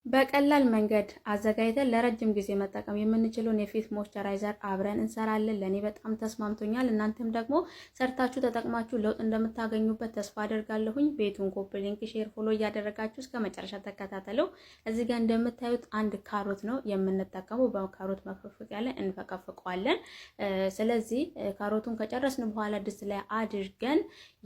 በቀላል መንገድ አዘጋጅተን ለረጅም ጊዜ መጠቀም የምንችለውን የፊት ሞይስቸራይዘር አብረን እንሰራለን። ለኔ በጣም ተስማምቶኛል። እናንተም ደግሞ ሰርታችሁ ተጠቅማችሁ ለውጥ እንደምታገኙበት ተስፋ አደርጋለሁኝ። ቤቱን ኮፒ ሊንክ፣ ሼር፣ ፎሎ እያደረጋችሁ እስከ መጨረሻ ተከታተሉ። እዚህ ጋር እንደምታዩት አንድ ካሮት ነው የምንጠቀመው። በካሮት መፈቅፈቂያ ላይ እንፈቀፍቀዋለን። ስለዚህ ካሮቱን ከጨረስን በኋላ ድስት ላይ አድርገን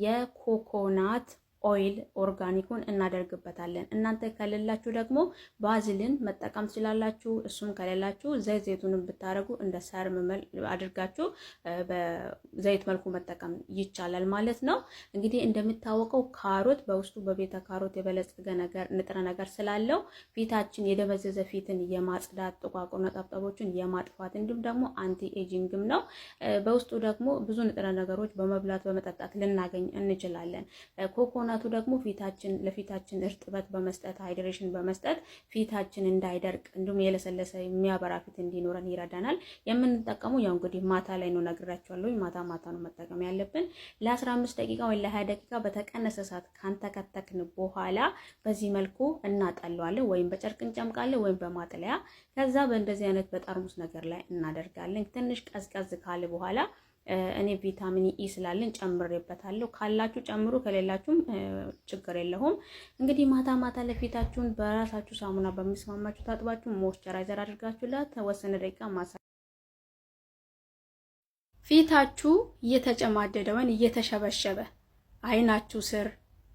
የኮኮናት ኦይል ኦርጋኒኩን እናደርግበታለን። እናንተ ከሌላችሁ ደግሞ ባዝሊን መጠቀም ትችላላችሁ። እሱም ከሌላችሁ ዘይቱንም ብታረጉ እንደ ሰርም አድርጋችሁ በዘይት መልኩ መጠቀም ይቻላል ማለት ነው። እንግዲህ እንደሚታወቀው ካሮት በውስጡ በቤተ ካሮት የበለጸገ ንጥረ ነገር ስላለው ፊታችን የደበዘዘ ፊትን የማጽዳት ጥቋቁር ነጠብጣቦችን የማጥፋት እንዲሁም ደግሞ አንቲ ኤጂንግም ነው። በውስጡ ደግሞ ብዙ ንጥረ ነገሮች በመብላት በመጠጣት ልናገኝ እንችላለን። ኮኮናቱ ደግሞ ለፊታችን እርጥበት በመስጠት ሃይድሬሽን በመስጠት ፊታችን እንዳይደርቅ እንዲሁም የለሰለሰ የሚያበራ ፊት እንዲኖረን ይረዳናል። የምንጠቀመው ያው እንግዲህ ማታ ላይ ነው ነግራችኋለሁ። ማታ ነው መጠቀም ያለብን። ለ15 ደቂቃ ወይ ለ20 ደቂቃ በተቀነሰ ሰዓት ካንተከተክን በኋላ በዚህ መልኩ እናጠለዋለን። ወይም በጨርቅ እንጨምቃለን ወይም በማጥለያ። ከዛ በእንደዚህ አይነት በጠርሙስ ነገር ላይ እናደርጋለን። ትንሽ ቀዝቀዝ ካለ በኋላ እኔ ቪታሚን ኢ ስላለን ጨምሬበታለሁ። ካላችሁ ጨምሩ፣ ከሌላችሁም ችግር የለውም። እንግዲህ ማታ ለፊታችሁን በራሳችሁ ሳሙና በሚስማማችሁ ታጥባችሁ ሞይስቸራይዘር አድርጋችሁ ለተወሰነ ደቂቃ ፊታችሁ እየተጨማደደ ወይም እየተሸበሸበ አይናችሁ ስር፣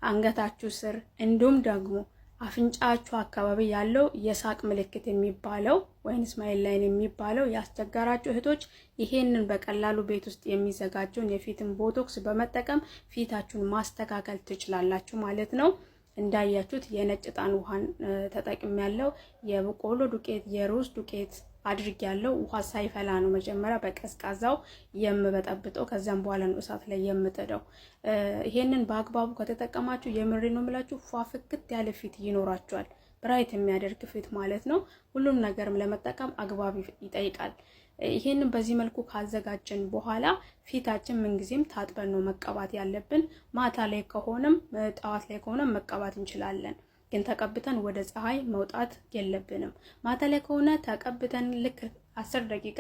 አንገታችሁ ስር እንዲሁም ደግሞ አፍንጫችሁ አካባቢ ያለው የሳቅ ምልክት የሚባለው ወይን ስማይል ላይን የሚባለው ያስቸገራችሁ እህቶች ይሄንን በቀላሉ ቤት ውስጥ የሚዘጋጀውን የፊትን ቦቶክስ በመጠቀም ፊታችሁን ማስተካከል ትችላላችሁ ማለት ነው። እንዳያችሁት የነጭ ዕጣን ውሃን ተጠቅሜያለሁ። የበቆሎ ዱቄት፣ የሩዝ ዱቄት አድርጌያለሁ። ውሃ ሳይፈላ ነው መጀመሪያ በቀዝቃዛው የምበጠብጠው፣ ከዛም በኋላ ነው እሳት ላይ የምጥደው። ይሄንን በአግባቡ ከተጠቀማችሁ የምሬ ነው የምላችሁ ፏፍክት ያለ ፊት ይኖራችኋል። ብራይት የሚያደርግ ፊት ማለት ነው። ሁሉም ነገርም ለመጠቀም አግባብ ይጠይቃል። ይሄንን በዚህ መልኩ ካዘጋጀን በኋላ ፊታችን ምንጊዜም ታጥበን ነው መቀባት ያለብን። ማታ ላይ ከሆነም ጠዋት ላይ ከሆነም መቀባት እንችላለን። ግን ተቀብተን ወደ ፀሐይ መውጣት የለብንም። ማታ ላይ ከሆነ ተቀብተን ልክ 10 ደቂቃ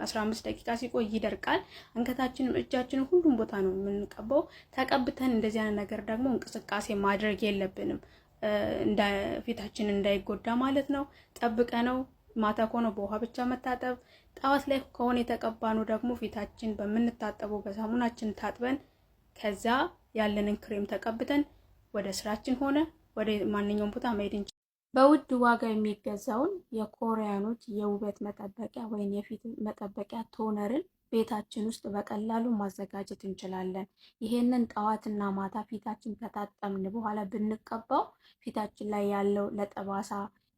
15 ደቂቃ ሲቆይ ይደርቃል። አንገታችንም እጃችንም ሁሉም ቦታ ነው የምንቀባው። ተቀብተን እንደዚህ አይነት ነገር ደግሞ እንቅስቃሴ ማድረግ የለብንም ፊታችን እንዳይጎዳ ማለት ነው። ጠብቀነው ማታ ከሆነ በውሃ ብቻ መታጠብ፣ ጠዋት ላይ ከሆነ የተቀባነው ደግሞ ፊታችን በምንታጠበው በሳሙናችን ታጥበን ከዛ ያለንን ክሬም ተቀብተን ወደ ስራችን ሆነ ወደ ማንኛውም ቦታ መሄድ እንችላለን። በውድ ዋጋ የሚገዛውን የኮሪያኖች የውበት መጠበቂያ ወይም የፊት መጠበቂያ ቶነርን ቤታችን ውስጥ በቀላሉ ማዘጋጀት እንችላለን። ይሄንን ጠዋትና ማታ ፊታችን ከታጠብን በኋላ ብንቀባው ፊታችን ላይ ያለው ለጠባሳ፣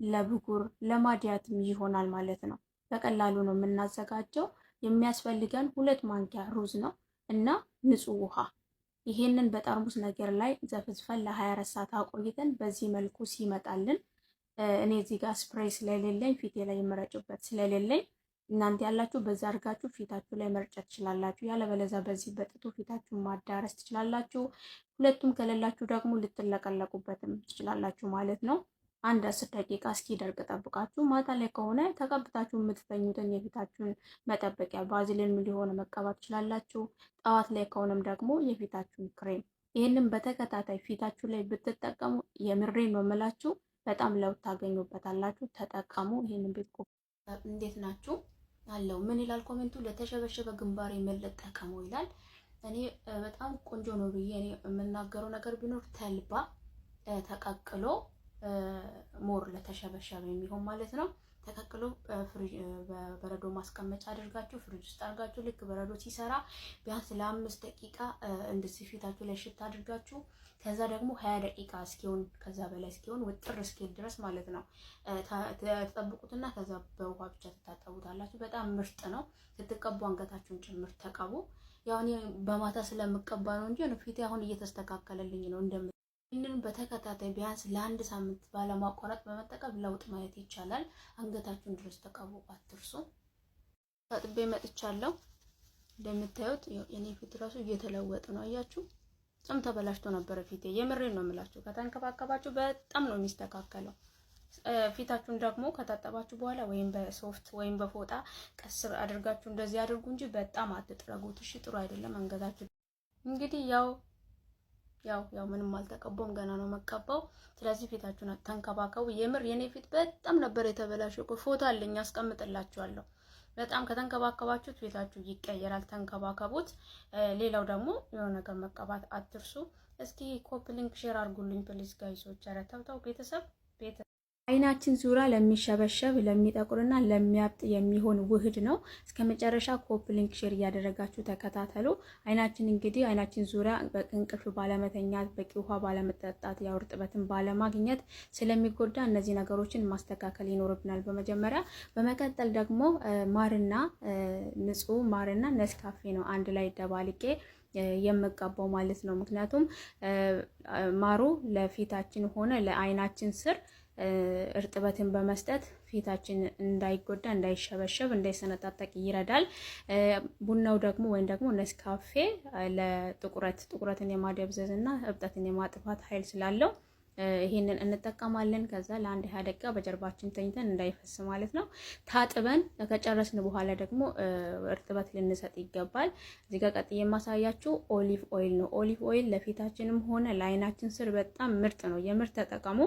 ለብጉር፣ ለማዲያትም ይሆናል ማለት ነው። በቀላሉ ነው የምናዘጋጀው። የሚያስፈልገን 2 ማንኪያ ሩዝ ነው እና ንጹህ ውሃ። ይሄንን በጠርሙስ ነገር ላይ ዘፍዝፈን ለ24 ሰዓት አቆይተን በዚህ መልኩ ሲመጣልን እኔ እዚህ ጋር ስፕሬይ ስለሌለኝ ፊቴ ላይ የመረጭበት ስለሌለኝ እናንተ ያላችሁ በዛ አድርጋችሁ ፊታችሁ ላይ መርጨት ትችላላችሁ። ያለበለዛ በዚህ በጥጡ ፊታችሁን ማዳረስ ትችላላችሁ። ሁለቱም ከሌላችሁ ደግሞ ልትለቀለቁበትም ትችላላችሁ ማለት ነው። 10 ደቂቃ እስኪደርቅ ጠብቃችሁ ማታ ላይ ከሆነ ተቀብታችሁ የምትተኙትን የፊታችሁን መጠበቂያ ባዝሊን ሊሆን መቀባት ትችላላችሁ። ጠዋት ላይ ከሆነም ደግሞ የፊታችሁን ክሬም ይሄንን በተከታታይ ፊታችሁ ላይ ብትጠቀሙ የምሬን ነው የምላችሁ በጣም ለውጥ ታገኙበታላችሁ። ተጠቀሙ። ይሄንን ቤት እንዴት ናችሁ አለው። ምን ይላል ኮሜንቱ? ለተሸበሸበ ግንባር የምልጠቀመው ይላል። እኔ በጣም ቆንጆ ነው ብዬ እኔ የምናገረው ነገር ቢኖር ተልባ ተቀቅሎ ሞር ለተሸበሸበ የሚሆን ማለት ነው። ተቀቅሎ በበረዶ ማስቀመጫ አድርጋችሁ ፍሪጅ ውስጥ አድርጋችሁ ልክ በረዶ ሲሰራ ቢያንስ ለ5 ደቂቃ እንደዚህ ፊታችሁ ላይ ሽታ አድርጋችሁ ከዛ ደግሞ 20 ደቂቃ እስኪሆን ከዛ በላይ እስኪሆን ውጥር እስኪል ድረስ ማለት ነው ተጠብቁትና ከዛ በውሃ ብቻ ተታጠቡታላችሁ። በጣም ምርጥ ነው። ስትቀቡ አንገታችሁን ጭምር ተቀቡ። ያው እኔ በማታ ስለምቀባ ነው እንጂ ፊቴ አሁን እየተስተካከለልኝ ነው። ይህንን በተከታታይ ቢያንስ ለ1 ሳምንት ባለማቋረጥ በመጠቀም ለውጥ ማየት ይቻላል። አንገታችሁን ድረስ ተቀቡ አትርሱ። ታጥቤ መጥቻለሁ። እንደምታዩት የኔ ፊት ራሱ እየተለወጠ ነው። አያችሁ? በጣም ተበላሽቶ ነበር ፊቴ። የምሬን ነው የምላችሁ። ከተንከባከባችሁ በጣም ነው የሚስተካከለው። ፊታችሁን ደግሞ ከታጠባችሁ በኋላ ወይም በሶፍት ወይም በፎጣ ቀስ አድርጋችሁ እንደዚህ አድርጉ እንጂ በጣም አትጥረጉት። እሺ ጥሩ አይደለም። አንገታችሁ እንግዲህ ያው ምንም አልተቀባውም፣ ገና ነው መቀባው። ስለዚህ ፊታችሁን ተንከባከቡ። የምር የኔ ፊት በጣም ነበር የተበላሸው። ፎቶ አለኝ አስቀምጥላችኋለሁ። በጣም ከተንከባከባችሁት ፊታችሁ ይቀየራል። ተንከባከቡት። ሌላው ደግሞ የሆነ ነገር መቀባት አትርሱ። እስኪ ኮፒ ሊንክ ሼር አድርጉልኝ ፕሊዝ ጋይሶች። ኧረ ተው ቤተሰብ አይናችን ዙሪያ ለሚሸበሸብ ለሚጠቁርና ለሚያብጥ የሚሆን ውህድ ነው። እስከ መጨረሻ ኮፒ ሊንክ ሼር እያደረጋችሁ ተከታተሉ። አይናችን እንግዲህ አይናችን ዙሪያ እንቅልፍ ባለመተኛት፣ በቂ ውሃ ባለመጠጣት፣ ያው እርጥበትን ባለማግኘት ስለሚጎዳ እነዚህ ነገሮችን ማስተካከል ይኖርብናል በመጀመሪያ። በመቀጠል ደግሞ ማርና ንጹህ ማርና ነስካፌ ነው አንድ ላይ ደባልቄ የምቀባው ማለት ነው። ምክንያቱም ማሩ ለፊታችን ሆነ ለአይናችን ስር እርጥበትን በመስጠት ፊታችን እንዳይጎዳ፣ እንዳይሸበሸብ፣ እንዳይሰነጣጠቅ ይረዳል። ቡናው ደግሞ ወይም ደግሞ ነስካፌ ለጥቁረትን የማደብዘዝ እና እብጠትን የማጥፋት ኃይል ስላለው ይሄንን እንጠቀማለን። ከዛ ለአንድ 20 ደቂቃ በጀርባችን ተኝተን እንዳይፈስ ማለት ነው። ታጥበን ከጨረስን በኋላ ደግሞ እርጥበት ልንሰጥ ይገባል። እዚህ ጋር ቀጥዬ የማሳያችሁ ኦሊቭ ኦይል ነው። ኦሊቭ ኦይል ለፊታችንም ሆነ ለአይናችን ስር በጣም ምርጥ ነው። የምርጥ ተጠቀሙ።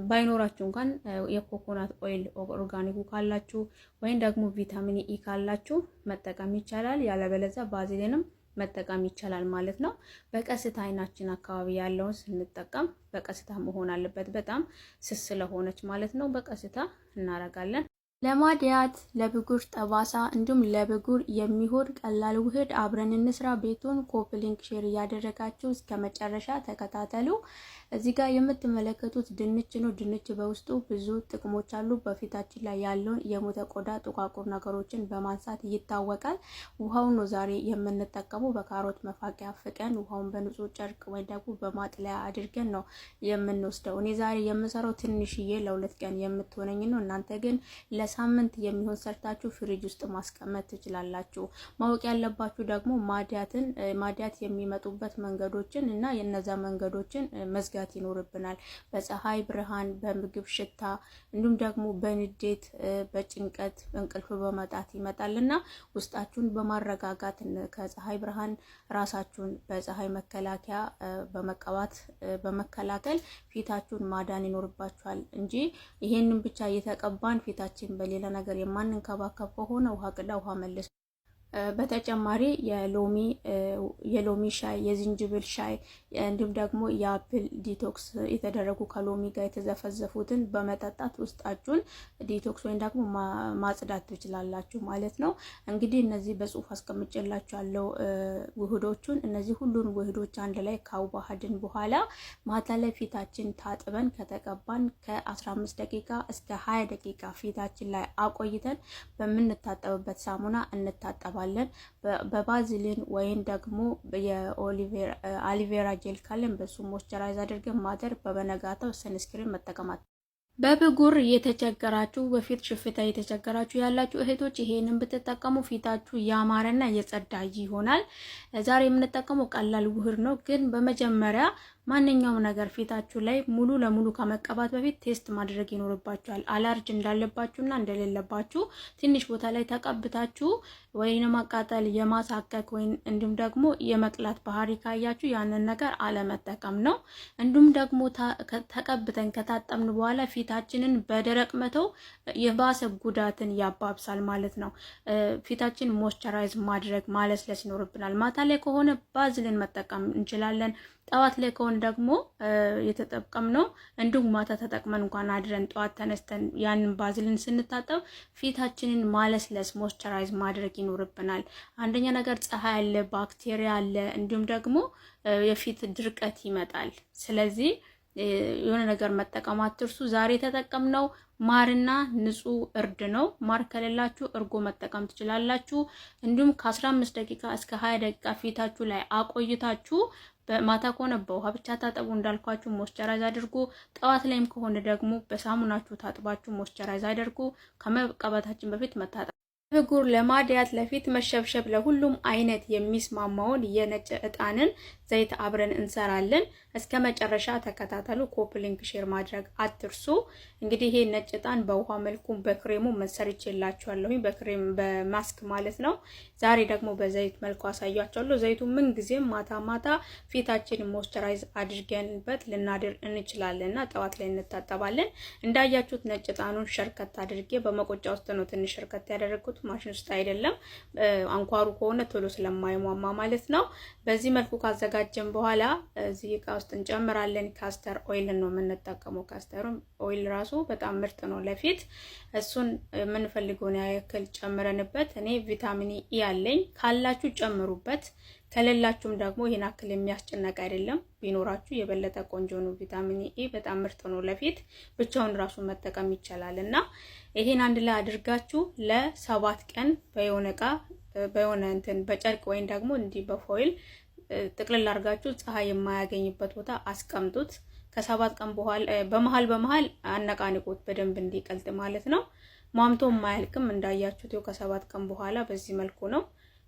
ባይኖራችሁ እንኳን የኮኮናት ኦይል ኦርጋኒኩ ካላችሁ ወይም ደግሞ ቪታሚን ኢ ካላችሁ መጠቀም ይቻላል። ያለበለዚያ ባዚሊንም መጠቀም ይቻላል ማለት ነው። በቀስታ አይናችን አካባቢ ያለውን ስንጠቀም በቀስታ መሆን አለበት፣ በጣም ስስ ስለሆነች ማለት ነው። በቀስታ እናረጋለን። ለማድያት ለብጉር ጠባሳ እንዲሁም ለብጉር የሚሆን ቀላል ውህድ አብረን እንስራ። ቤቱን ኮፒ ሊንክ ሼር እያደረጋችሁ እስከ መጨረሻ ተከታተሉ። እዚህ ጋር የምትመለከቱት ድንች ነው። ድንች በውስጡ ብዙ ጥቅሞች አሉ። በፊታችን ላይ ያለውን የሞተ ቆዳ ጥቋቁር ነገሮችን በማንሳት ይታወቃል። ውሃውን ነው ዛሬ የምንጠቀመው። በካሮት መፋቂያ ፍቀን ውሃውን በንጹህ ጨርቅ ወይ ደግሞ በማጥለያ አድርገን ነው የምንወስደው። እኔ ዛሬ የምሰራው ትንሽዬ ለ2 ቀን የምትሆነኝ ነው። እናንተ ግን ለሳምንት የሚሆን ሰርታችሁ ፍሪጅ ውስጥ ማስቀመጥ ትችላላችሁ። ማወቅ ያለባችሁ ደግሞ ማዲያት የሚመጡበት መንገዶችን እና የነዛ መንገዶችን መዝጋት ይኖርብናል። በፀሐይ ብርሃን፣ በምግብ ሽታ እንዲሁም ደግሞ በንዴት፣ በጭንቀት፣ እንቅልፍ በመጣት ይመጣልና ውስጣችሁን በማረጋጋት ከፀሐይ ብርሃን ራሳችሁን በፀሐይ መከላከያ በመቀባት በመከላከል ፊታችሁን ማዳን ይኖርባችኋል እንጂ ይሄንን ብቻ እየተቀባን ፊታችን በሌላ ነገር የማንንከባከብ ከሆነ ውሃ ቅዳ ውሃ መልስ። በተጨማሪ የሎሚ ሻይ፣ የዝንጅብል ሻይ እንዲሁም ደግሞ የአፕል ዲቶክስ የተደረጉ ከሎሚ ጋር የተዘፈዘፉትን በመጠጣት ውስጣችሁን ዲቶክስ ወይም ደግሞ ማጽዳት ትችላላችሁ ማለት ነው። እንግዲህ እነዚህ በጽሁፍ አስቀምጬላችኋለሁ ውህዶቹን። እነዚህ ሁሉን ውህዶች አንድ ላይ ካዋሃድን በኋላ ማታ ላይ ፊታችን ታጥበን ከተቀባን ከ15 ደቂቃ እስከ 20 ደቂቃ ፊታችን ላይ አቆይተን በምንታጠብበት ሳሙና እንታጠባለን። በባዚሊን ወይም ደግሞ የአሊቬራ ጄል ካለን በሱ ሞይስቸራይዝ አድርገን ማደር፣ በበነጋታው ሰንስክሪን መጠቀማት። በብጉር የተቸገራችሁ በፊት ሽፍታ የተቸገራችሁ ያላችሁ እህቶች ይሄንን ብትጠቀሙ ፊታችሁ ያማረና የጸዳ ይሆናል። ዛሬ የምንጠቀመው ቀላል ውህድ ነው፣ ግን በመጀመሪያ ማንኛውም ነገር ፊታችሁ ላይ ሙሉ ለሙሉ ከመቀባት በፊት ቴስት ማድረግ ይኖርባችኋል። አለርጂ እንዳለባችሁና እንደሌለባችሁ ትንሽ ቦታ ላይ ተቀብታችሁ ወይንም ማቃጠል፣ የማሳከክ ወይም እንዲሁም ደግሞ የመቅላት ባህሪ ካያችሁ ያንን ነገር አለመጠቀም ነው። እንዲሁም ደግሞ ተቀብተን ከታጠብን በኋላ ፊታችንን በደረቅ መተው የባሰ ጉዳትን ያባብሳል ማለት ነው። ፊታችን ሞይስቸራይዝ ማድረግ ማለስለስ ይኖርብናል። ማታ ላይ ከሆነ ባዝሊን መጠቀም እንችላለን። ጠዋት ላይ ከሆነ ደግሞ የተጠቀምነው እንዲሁም ማታ ተጠቅመን እንኳን አድረን ጠዋት ተነስተን ያንን ባዝሊን ስንታጠብ ፊታችንን ማለስለስ ሞይስቸራይዝ ማድረግ ይኖርብናል። አንደኛ ነገር ፀሐይ አለ፣ ባክቴሪያ አለ፣ እንዲሁም ደግሞ የፊት ድርቀት ይመጣል። ስለዚህ የሆነ ነገር መጠቀም አትርሱ። ዛሬ የተጠቀምነው ማርና ንጹህ እርድ ነው። ማር ከሌላችሁ እርጎ መጠቀም ትችላላችሁ። እንዲሁም ከ15 ደቂቃ እስከ 20 ደቂቃ ፊታችሁ ላይ አቆይታችሁ በማታ ከሆነ በውሃ ብቻ ታጠቡ፣ እንዳልኳችሁ ሞይስቸራይዝ አድርጉ። ጠዋት ላይም ከሆነ ደግሞ በሳሙናችሁ ታጥባችሁ ሞይስቸራይዝ አድርጉ። ከመቀባታችን በፊት መታጠብ ብጉር፣ ለማድያት፣ ለፊት መሸብሸብ፣ ለሁሉም አይነት የሚስማማውን የነጭ እጣንን ዘይት አብረን እንሰራለን። እስከ መጨረሻ ተከታተሉ። ኮፕ ሊንክ ሼር ማድረግ አትርሱ። እንግዲህ ይሄ ነጭ እጣን በውሃ መልኩ በክሬሙ መሰርቼላችኋለሁኝ፣ በክሬም በማስክ ማለት ነው። ዛሬ ደግሞ በዘይት መልኩ አሳያችኋለሁ። ዘይቱ ምን ጊዜም ማታ ማታ ፊታችንን ሞይስቸራይዝ አድርገንበት ልናድር እንችላለንና ጠዋት ላይ እንታጠባለን። እንዳያችሁት ነጭ እጣኑን ሸርከት አድርጌ በመቆጫ ውስጥ ነው ትንሽ ሸርከት ያደረኩት፣ ማሽን ውስጥ አይደለም። አንኳሩ ከሆነ ቶሎ ስለማይሟማ ማለት ነው። በዚህ መልኩ ካዘጋጀን በኋላ እዚህ እቃ ውስጥ እንጨምራለን። ካስተር ኦይል ነው የምንጠቀመው። ካስተር ኦይል ራሱ በጣም ምርጥ ነው ለፊት። እሱን የምንፈልገውን ያክል ጨምረንበት፣ እኔ ቪታሚን ኢ አለኝ፣ ካላችሁ ጨምሩበት። ከሌላችሁም ደግሞ ይሄን አክል የሚያስጨነቅ አይደለም። ቢኖራችሁ የበለጠ ቆንጆ ነው። ቪታሚን ኢ በጣም ምርጥ ነው ለፊት፣ ብቻውን ራሱ መጠቀም ይቻላል። እና ይሄን አንድ ላይ አድርጋችሁ ለ7 ቀን በየሆነ እቃ በየሆነ እንትን በጨርቅ ወይም ደግሞ እንዲህ በፎይል ጥቅልል አድርጋችሁ ፀሐይ የማያገኝበት ቦታ አስቀምጡት። ከ7 ቀን በኋላ በመሃል አነቃንቁት በደንብ እንዲቀልጥ ማለት ነው። ማምቶ ማያልቅም እንዳያችሁት። ከ7 ቀን በኋላ በዚህ መልኩ ነው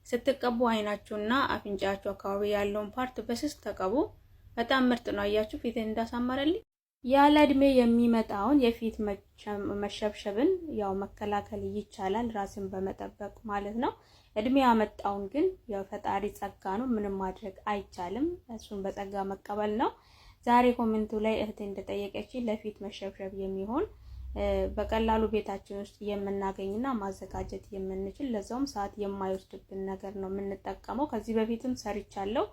ስትቀቡ። አይናችሁና አፍንጫችሁ አካባቢ ያለውን ፓርት በስስ ተቀቡ። በጣም ምርጥ ነው። አያችሁ ፊት እንዳሳመረልኝ። ያለ እድሜ የሚመጣውን የፊት መሸብሸብን ያው መከላከል ይቻላል ራስን በመጠበቅ ማለት ነው። እድሜ ያመጣውን ግን ያው ፈጣሪ ጸጋ ነው፣ ምንም ማድረግ አይቻልም። እሱን በጸጋ መቀበል ነው። ዛሬ ኮሜንቱ ላይ እህቴ እንደጠየቀችኝ ለፊት መሸብሸብ የሚሆን በቀላሉ ቤታችን ውስጥ የምናገኝና ማዘጋጀት የምንችል ለዛውም ሰዓት የማይወስድብን ነገር ነው የምንጠቀመው። ከዚህ በፊትም ሰርቻለሁ።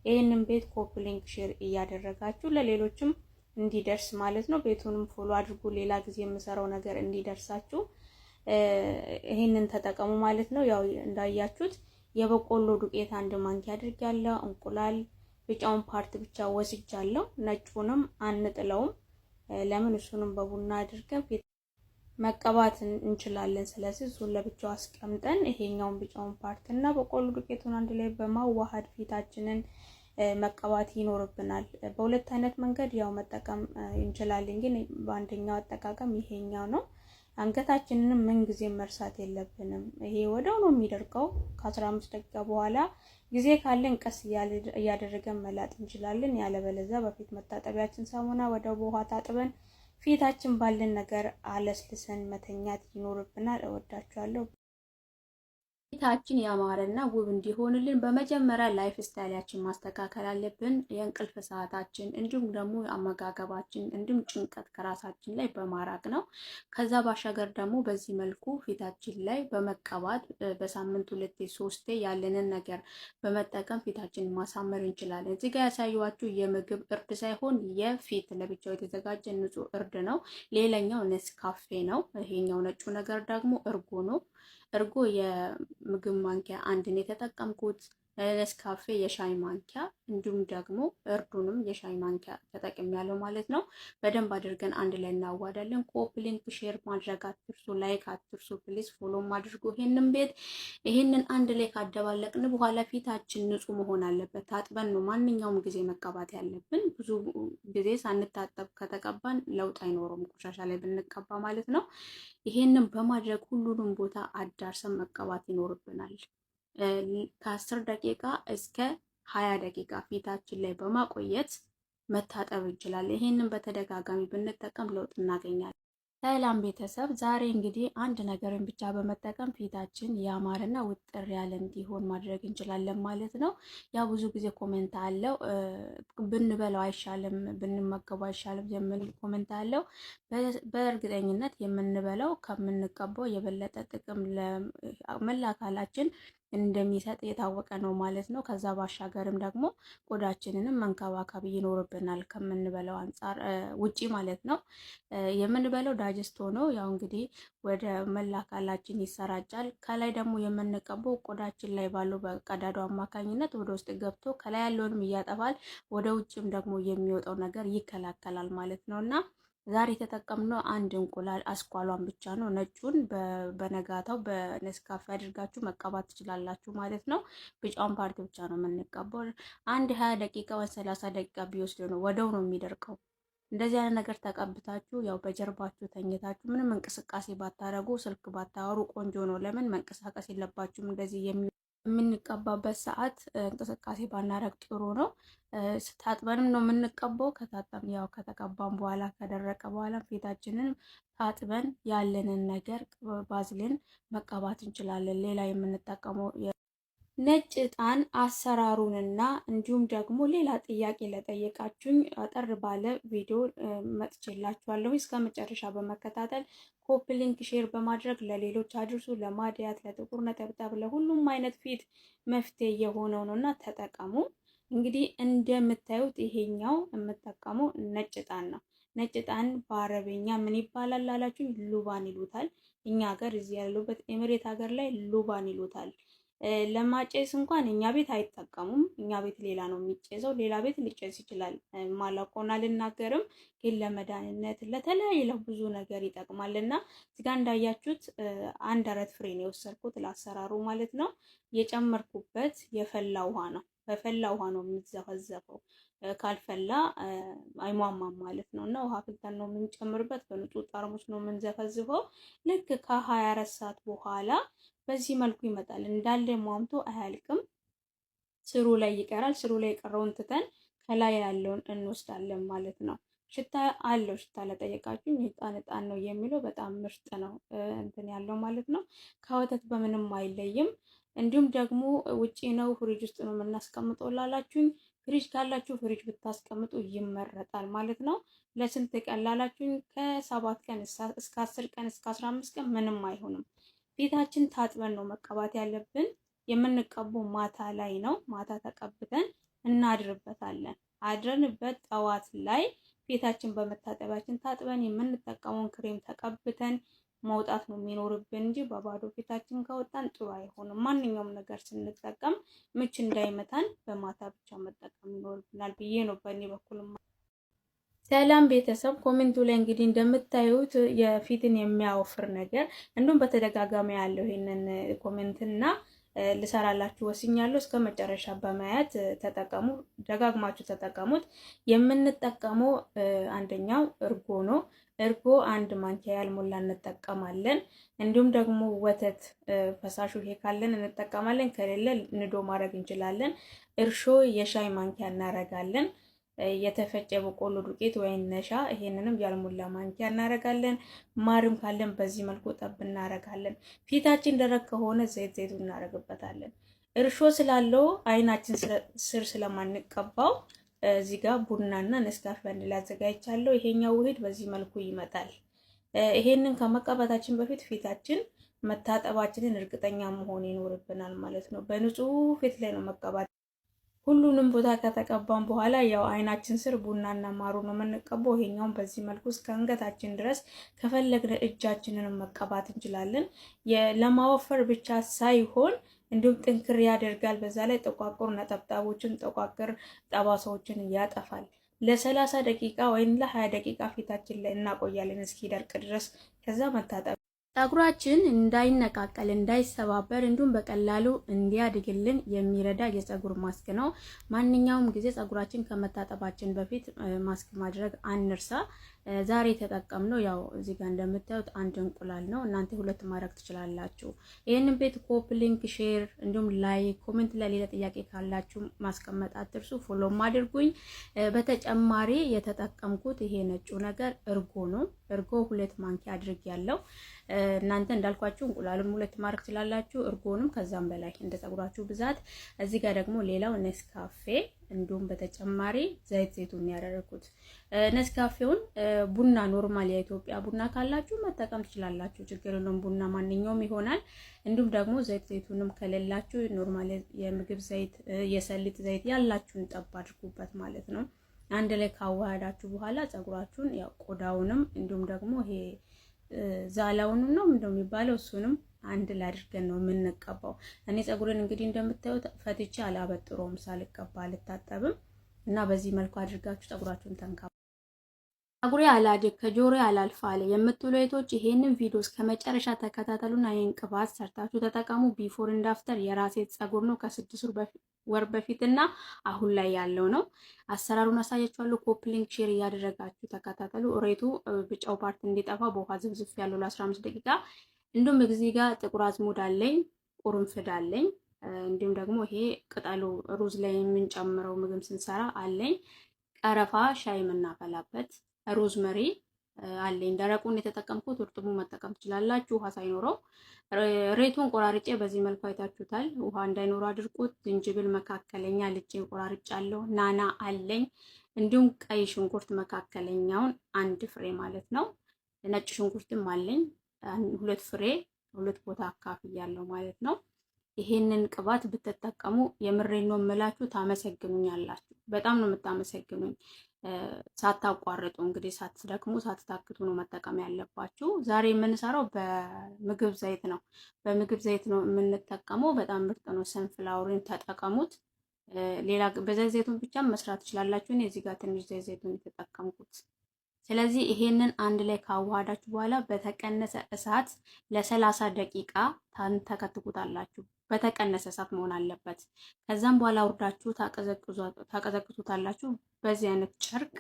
ይሄንን ቤት ኮፒ ሊንክ ሼር እያደረጋችሁ ለሌሎችም እንዲደርስ ማለት ነው። ቤቱንም ፎሎ አድርጉ። ሌላ ጊዜ የምሰራው ነገር እንዲደርሳችሁ ይሄንን ተጠቀሙ ማለት ነው። ያው እንዳያችሁት የበቆሎ ዱቄት 1 ማንኪያ አድርጌያለሁ። እንቁላል ቢጫውን ፓርት ብቻ ወስጃለሁ። ነጩንም አንጥለውም። ለምን እሱንም በቡና አድርገን ፊት መቀባት እንችላለን። ስለዚህ እሱን ለብቻው አስቀምጠን ይሄኛውን ቢጫውን ፓርት እና በቆሎ ዱቄቱን አንድ ላይ በማዋሃድ ፊታችንን መቀባት ይኖርብናል። በሁለት አይነት መንገድ ያው መጠቀም እንችላለን፣ ግን በአንደኛው አጠቃቀም ይሄኛው ነው። አንገታችንንም ምን ጊዜ መርሳት የለብንም። ይሄ ወዲያው ነው የሚደርቀው። ከ15 ደቂቃ በኋላ ጊዜ ካለን ቀስ እያደረገን መላጥ እንችላለን። ያለበለዚያ በፊት መታጠቢያችን ሳሙና ወዲያው በውሃ ታጥበን ፊታችን ባለን ነገር አለስልሰን መተኛት ይኖርብናል። እወዳችኋለሁ። ፊታችን ያማረና ውብ እንዲሆንልን በመጀመሪያ ላይፍ ስታይላችን ማስተካከል አለብን። የእንቅልፍ ሰዓታችን እንዲሁም ደግሞ አመጋገባችን እንዲሁም ጭንቀት ከራሳችን ላይ በማራቅ ነው። ከዛ ባሻገር ደግሞ በዚህ መልኩ ፊታችን ላይ በመቀባት በሳምንት 2-3 ያለንን ነገር በመጠቀም ፊታችንን ማሳመር እንችላለን። እዚህ ጋር ያሳየኋችሁ የምግብ እርድ ሳይሆን የፊት ለብቻው የተዘጋጀ ንጹህ እርድ ነው። ሌላኛው ኔስካፌ ነው። ይሄኛው ነጩ ነገር ደግሞ እርጎ ነው። እርጎ የምግብ ማንኪያ 1 ነው የተጠቀምኩት። ኔስካፌ የሻይ ማንኪያ እንዲሁም ደግሞ እርዱንም የሻይ ማንኪያ ተጠቅሜያለሁ ማለት ነው። በደንብ አድርገን አንድ ላይ እናዋዳለን። ኮፒ ሊንክ ሼር ማድረግ አትርሱ፣ ላይክ አትርሱ፣ ፕሊዝ ፎሎም አድርጉ። ይሄንን አንድ ላይ ካደባለቅን በኋላ ፊታችን ንጹህ መሆን አለበት። ታጥበን ነው ማንኛውም ጊዜ መቀባት ያለብን። ብዙ ጊዜ ሳንታጠብ ከተቀባን ለውጥ አይኖርም፣ ቆሻሻ ላይ ብንቀባ ማለት ነው። ይሄንን በማድረግ ሁሉንም ቦታ አዳርሰን መቀባት ይኖርብናል። ከ10 ደቂቃ እስከ 20 ደቂቃ ፊታችን ላይ በማቆየት መታጠብ እንችላለን። ይሄንን በተደጋጋሚ ብንጠቀም ለውጥ እናገኛለን። ሰላም ቤተሰብ፣ ዛሬ እንግዲህ አንድ ነገርን ብቻ በመጠቀም ፊታችን ያማረና ውጥር ያለ እንዲሆን ማድረግ እንችላለን ማለት ነው። ያ ብዙ ጊዜ ኮሜንት አለው ብንበላው አይሻልም ብንመገበው አይሻልም የሚል ኮሜንት አለው። በእርግጠኝነት የምንበላው ከምንቀባው የበለጠ ጥቅም ለመላ አካላችን እንደሚሰጥ የታወቀ ነው ማለት ነው። ከዛ ባሻገርም ደግሞ ቆዳችንንም መንከባከብ ይኖርብናል ከምንበላው አንጻር ውጪ ማለት ነው። የምንበላው ዳይጀስት ሆኖ ያው እንግዲህ ወደ መላ አካላችን ይሰራጫል። ከላይ ደግሞ የምንቀባው ቆዳችን ላይ ባለው በቀዳዳው አማካኝነት ወደ ውስጥ ገብቶ ከላይ ያለውንም እያጠፋል፣ ወደ ውጭም ደግሞ የሚወጣው ነገር ይከላከላል ማለት ነውና ዛሬ የተጠቀምነው አንድ እንቁላል አስኳሏን ብቻ ነው። ነጩን በነጋታው በኔስካፌ አድርጋችሁ መቀባት ትችላላችሁ ማለት ነው። ቢጫውን ፓርት ብቻ ነው የምንቀባው። አንድ 20 ደቂቃ ወይ 30 ደቂቃ ቢወስድ ነው ወደው ነው የሚደርቀው። እንደዚህ አይነት ነገር ተቀብታችሁ ያው በጀርባችሁ ተኝታችሁ ምንም እንቅስቃሴ ባታረጉ ስልክ ባታወሩ ቆንጆ ነው። ለምን መንቀሳቀስ የለባችሁም። እንደዚህ የምንቀባበት ሰዓት እንቅስቃሴ ባናረግ ጥሩ ነው። ታጥበንም ነው የምንቀባው። ከታጠብን ያው ከተቀባን በኋላ ከደረቀ በኋላ ፊታችንን ታጥበን ያለንን ነገር ባዝሊን መቀባት እንችላለን። ሌላ የምንጠቀመው ነጭ ዕጣን አሰራሩንና እንዲሁም ደግሞ ሌላ ጥያቄ ለጠየቃችሁኝ አጠር ባለ ቪዲዮ መጥቼላችኋለሁ። እስከ መጨረሻ በመከታተል ኮፒ ሊንክ ሼር በማድረግ ለሌሎች አድርሱ። ለማድያት፣ ለጥቁር ነጠብጣብ፣ ለሁሉም አይነት ፊት መፍትሄ የሆነው ነውና ተጠቀሙ። እንግዲህ እንደምታዩት ይሄኛው የምጠቀመው ነጭ ዕጣን ነው። ነጭ ዕጣን በአረበኛ ምን ይባላል ላላችሁኝ ሉባን ይሉታል። እኛ ሀገር እዚህ ያለሁበት ኤምሬት ሀገር ላይ ሉባን ይሉታል። ለማጨስ እንኳን እኛ ቤት አይጠቀሙም። እኛ ቤት ሌላ ነው የሚጨሰው። ሌላ ቤት ሊጨስ ይችላል። ማላቆና አልናገርም፣ ግን ለመድኃኒትነት ለተለያየ ለብዙ ነገር ይጠቅማልና እዚጋ እንዳያችሁት አንድ አረት ፍሬ ነው የወሰድኩት ለአሰራሩ ማለት ነው። የጨመርኩበት የፈላ ውሃ ነው። በፈላ ውሃ ነው የሚዘፈዘፈው። ካልፈላ አይሟማም ማለት ነው። እና ውሃ ፍልተን ነው የምንጨምርበት። በንጹህ ጠርሙስ ነው የምንዘፈዝፈው። ልክ ከ24 ሰዓት በኋላ በዚህ መልኩ ይመጣል። እንዳለ ሟምቶ አያልቅም። ስሩ ላይ ይቀራል። ስሩ ላይ የቀረውን ትተን ከላይ ያለውን እንወስዳለን ማለት ነው። ሽታ አለው። ሽታ ለጠየቃችሁኝ ዕጣን ነው የሚለው በጣም ምርጥ ነው እንትን ያለው ማለት ነው። ከወተት በምንም አይለይም። እንዲሁም ደግሞ ውጪ ነው ፍሪጅ ውስጥ ነው የምናስቀምጠው ላላችሁኝ ፍሪጅ ካላችሁ ፍሪጅ ብታስቀምጡ ይመረጣል ማለት ነው። ለስንት ቀን ላላችሁኝ ከ7 ቀን እስከ 10 ቀን እስከ 15 ቀን ምንም አይሆንም። ፊታችን ታጥበን ነው መቀባት ያለብን። የምንቀባው ማታ ላይ ነው። ማታ ተቀብተን እናድርበታለን። አድረንበት ጠዋት ላይ ፊታችን በመታጠቢያችን ታጥበን የምንጠቀመውን ክሬም ተቀብተን መውጣት ነው የሚኖርብን እንጂ በባዶ ፊታችን ከወጣን ጥሩ አይሆንም። ማንኛውም ነገር ስንጠቀም ምች እንዳይመታን በማታ ብቻ መጠቀም ይኖርብናል ብዬ ነው በእኔ በኩል። ሰላም ቤተሰብ፣ ኮሜንቱ ላይ እንግዲህ እንደምታዩት የፊትን የሚያወፍር ነገር እንዲሁም በተደጋጋሚ ያለው ይሄንን ኮሜንትና ልሰራላችሁ ወስኛለሁ። እስከ መጨረሻ በማየት ተጠቀሙ፣ ደጋግማችሁ ተጠቀሙት። የምንጠቀመው አንደኛው እርጎ ነው። እርጎ 1 ማንኪያ ያልሞላ እንጠቀማለን። እንዲሁም ደግሞ ወተት ፈሳሹ ይሄ ካለን እንጠቀማለን፣ ከሌለ ንዶ ማድረግ እንችላለን። እርሾ የሻይ ማንኪያ እናረጋለን። የተፈጨ በቆሎ ዱቄት ወይም ነሻ ይሄንንም ያልሞላ ማንኪያ እናረጋለን። ማርም ካለን በዚህ መልኩ ጠብ እናረጋለን። ፊታችን ደረቅ ከሆነ ዘይት እናረግበታለን። እርሾ ስላለው አይናችን ስር ስለማንቀባው እዚህ ጋር ቡናና ነስካፌ አንድ ላይ አዘጋጅቻለሁ። ይሄኛው ውህድ በዚህ መልኩ ይመጣል። ይሄንን ከመቀባታችን በፊት ፊታችን መታጠባችንን እርግጠኛ መሆን ይኖርብናል ማለት ነው። በንጹህ ፊት ላይ ነው መቀባት። ሁሉንም ቦታ ከተቀባን በኋላ ያው አይናችን ስር ቡናና ማሩ ነው የምንቀባው። ይሄኛውን በዚህ መልኩ እስከ አንገታችን ድረስ ከፈለግን እጃችንን መቀባት እንችላለን። ለማወፈር ብቻ ሳይሆን እንዲሁም ጥንክር ያደርጋል። በዛ ላይ ጠቋቁር ነጠብጣቦችን፣ ጠቋቁር ጠባሳዎችን ያጠፋል። ለ30 ደቂቃ ወይም ለ20 ደቂቃ ፊታችን ላይ እናቆያለን እስኪደርቅ ድረስ። ከዛ መታጠብ ፀጉራችን እንዳይነቃቀል እንዳይሰባበር እንዲሁም በቀላሉ እንዲያድግልን የሚረዳ የፀጉር ማስክ ነው። ማንኛውም ጊዜ ፀጉራችን ከመታጠባችን በፊት ማስክ ማድረግ አንርሳ። ዛሬ የተጠቀምነው ያው እዚህ ጋር እንደምታዩት 1 እንቁላል ነው። እናንተ 2 ማድረግ ትችላላችሁ። ይሄንን ቤት ኮፒ ሊንክ ሼር እንዲሁም ላይክ ኮሜንት ላይ ሌላ ጥያቄ ካላችሁ ማስቀመጥ አትርሱ። ፎሎም አድርጉኝ። በተጨማሪ የተጠቀምኩት ይሄ ነጩ ነገር እርጎ ነው። እርጎ 2 ማንኪያ አድርጌያለሁ። እናንተ እንዳልኳችሁ እንቁላሉን 2 ማድረግ ትችላላችሁ፣ እርጎንም ከዛም በላይ እንደ ፀጉራችሁ ብዛት። እዚህ ጋር ደግሞ ሌላው ነስካፌ እንዲሁም በተጨማሪ ዘይቱን ያደረኩት። ነስካፌውን ቡና ኖርማል የኢትዮጵያ ቡና ካላችሁ መጠቀም ትችላላችሁ፣ ችግር የለውም። ቡና ማንኛውም ይሆናል። እንዲሁም ደግሞ ዘይቱንም ከሌላችሁ ኖርማል የምግብ ዘይት፣ የሰሊጥ ዘይት ያላችሁን ጠብ አድርጉበት ማለት ነው። አንድ ላይ ካዋሃዳችሁ በኋላ ፀጉራችሁን ያው ቆዳውንም እንዲሁም ደግሞ ይሄ ዛላውንም ነው እንደሚባለው እሱንም አንድ ላይ አድርገን ነው የምንቀባው። እኔ ፀጉሬን እንግዲህ እንደምታዩት ፈትቼ አላበጥሮም፣ ሳልቀባ አልታጠብም። እና በዚህ መልኩ አድርጋችሁ ፀጉራችሁን ተንከባከቡ። ፀጉሬ አላድግ ከጆሮ አላልፍ አለ የምትሉ እህቶች ይሄንን ቪዲዮ እስከ መጨረሻ ተከታተሉና ይሄን ቅባት ሰርታችሁ ተጠቀሙ። ቢፎር ኤንድ አፍተር የራሴ ፀጉር ነው ከ6 ወር በፊትና አሁን ላይ ያለው ነው። አሰራሩን አሳያችኋለሁ። ኮፒ ሊንክ ሼር እያደረጋችሁ ተከታተሉ። ሬቱ ብጫው ፓርት እንዲጠፋ በውሃ ዝብዝፍ ያለው ለ15 ደቂቃ። እንዲሁም እዚህ ጋር ጥቁር አዝሙድ አለኝ፣ ቁርንፍድ አለኝ። እንዲሁም ደግሞ ይሄ ቅጠሉ ሩዝ ላይ የምንጨምረው ምግብ ስንሰራ አለኝ። ቀረፋ ሻይ የምናፈላበት ሮዝመሪ አለኝ። ደረቁን የተጠቀምኩት፣ እርጥቡ መጠቀም ትችላላችሁ ውሃ ሳይኖረው። ሬቱን ቆራርጬ በዚህ መልኩ አይታችሁታል። ውሃ እንዳይኖረው አድርቁት። ዝንጅብል መካከለኛ ልጬ ቆራርጫለሁ። ናና አለኝ። እንዲሁም ቀይ ሽንኩርት መካከለኛውን 1 ፍሬ ማለት ነው። ነጭ ሽንኩርትም አለኝ 2 ፍሬ፣ 2 ቦታ አካፍያለሁ ማለት ነው። ይሄንን ቅባት ብትጠቀሙ የምሬን ነው የምላችሁ፣ ታመሰግኑኛላችሁ። በጣም ነው የምታመሰግኑኝ። ሳታቋርጡ እንግዲህ ሳትደክሙ ሳትታክቱ ነው መጠቀም ያለባችሁ። ዛሬ የምንሰራው በምግብ ዘይት ነው። በምግብ ዘይት ነው የምንጠቀመው። በጣም ምርጥ ነው። ሰንፍላወርን ተጠቀሙት። ሌላ በዘይት ዘይቱን ብቻ መስራት ትችላላችሁ። እኔ እዚህ ጋር ትንሽ ዘይት ዘይቱን የተጠቀምኩት። ስለዚህ ይሄንን አንድ ላይ ካዋሃዳችሁ በኋላ በተቀነሰ እሳት ለ30 ደቂቃ ታንተከትኩታላችሁ። በተቀነሰ እሳት መሆን አለበት። ከዛም በኋላ አውርዳችሁ ታቀዘቅዙታላችሁ። በዚህ አይነት ጨርቅ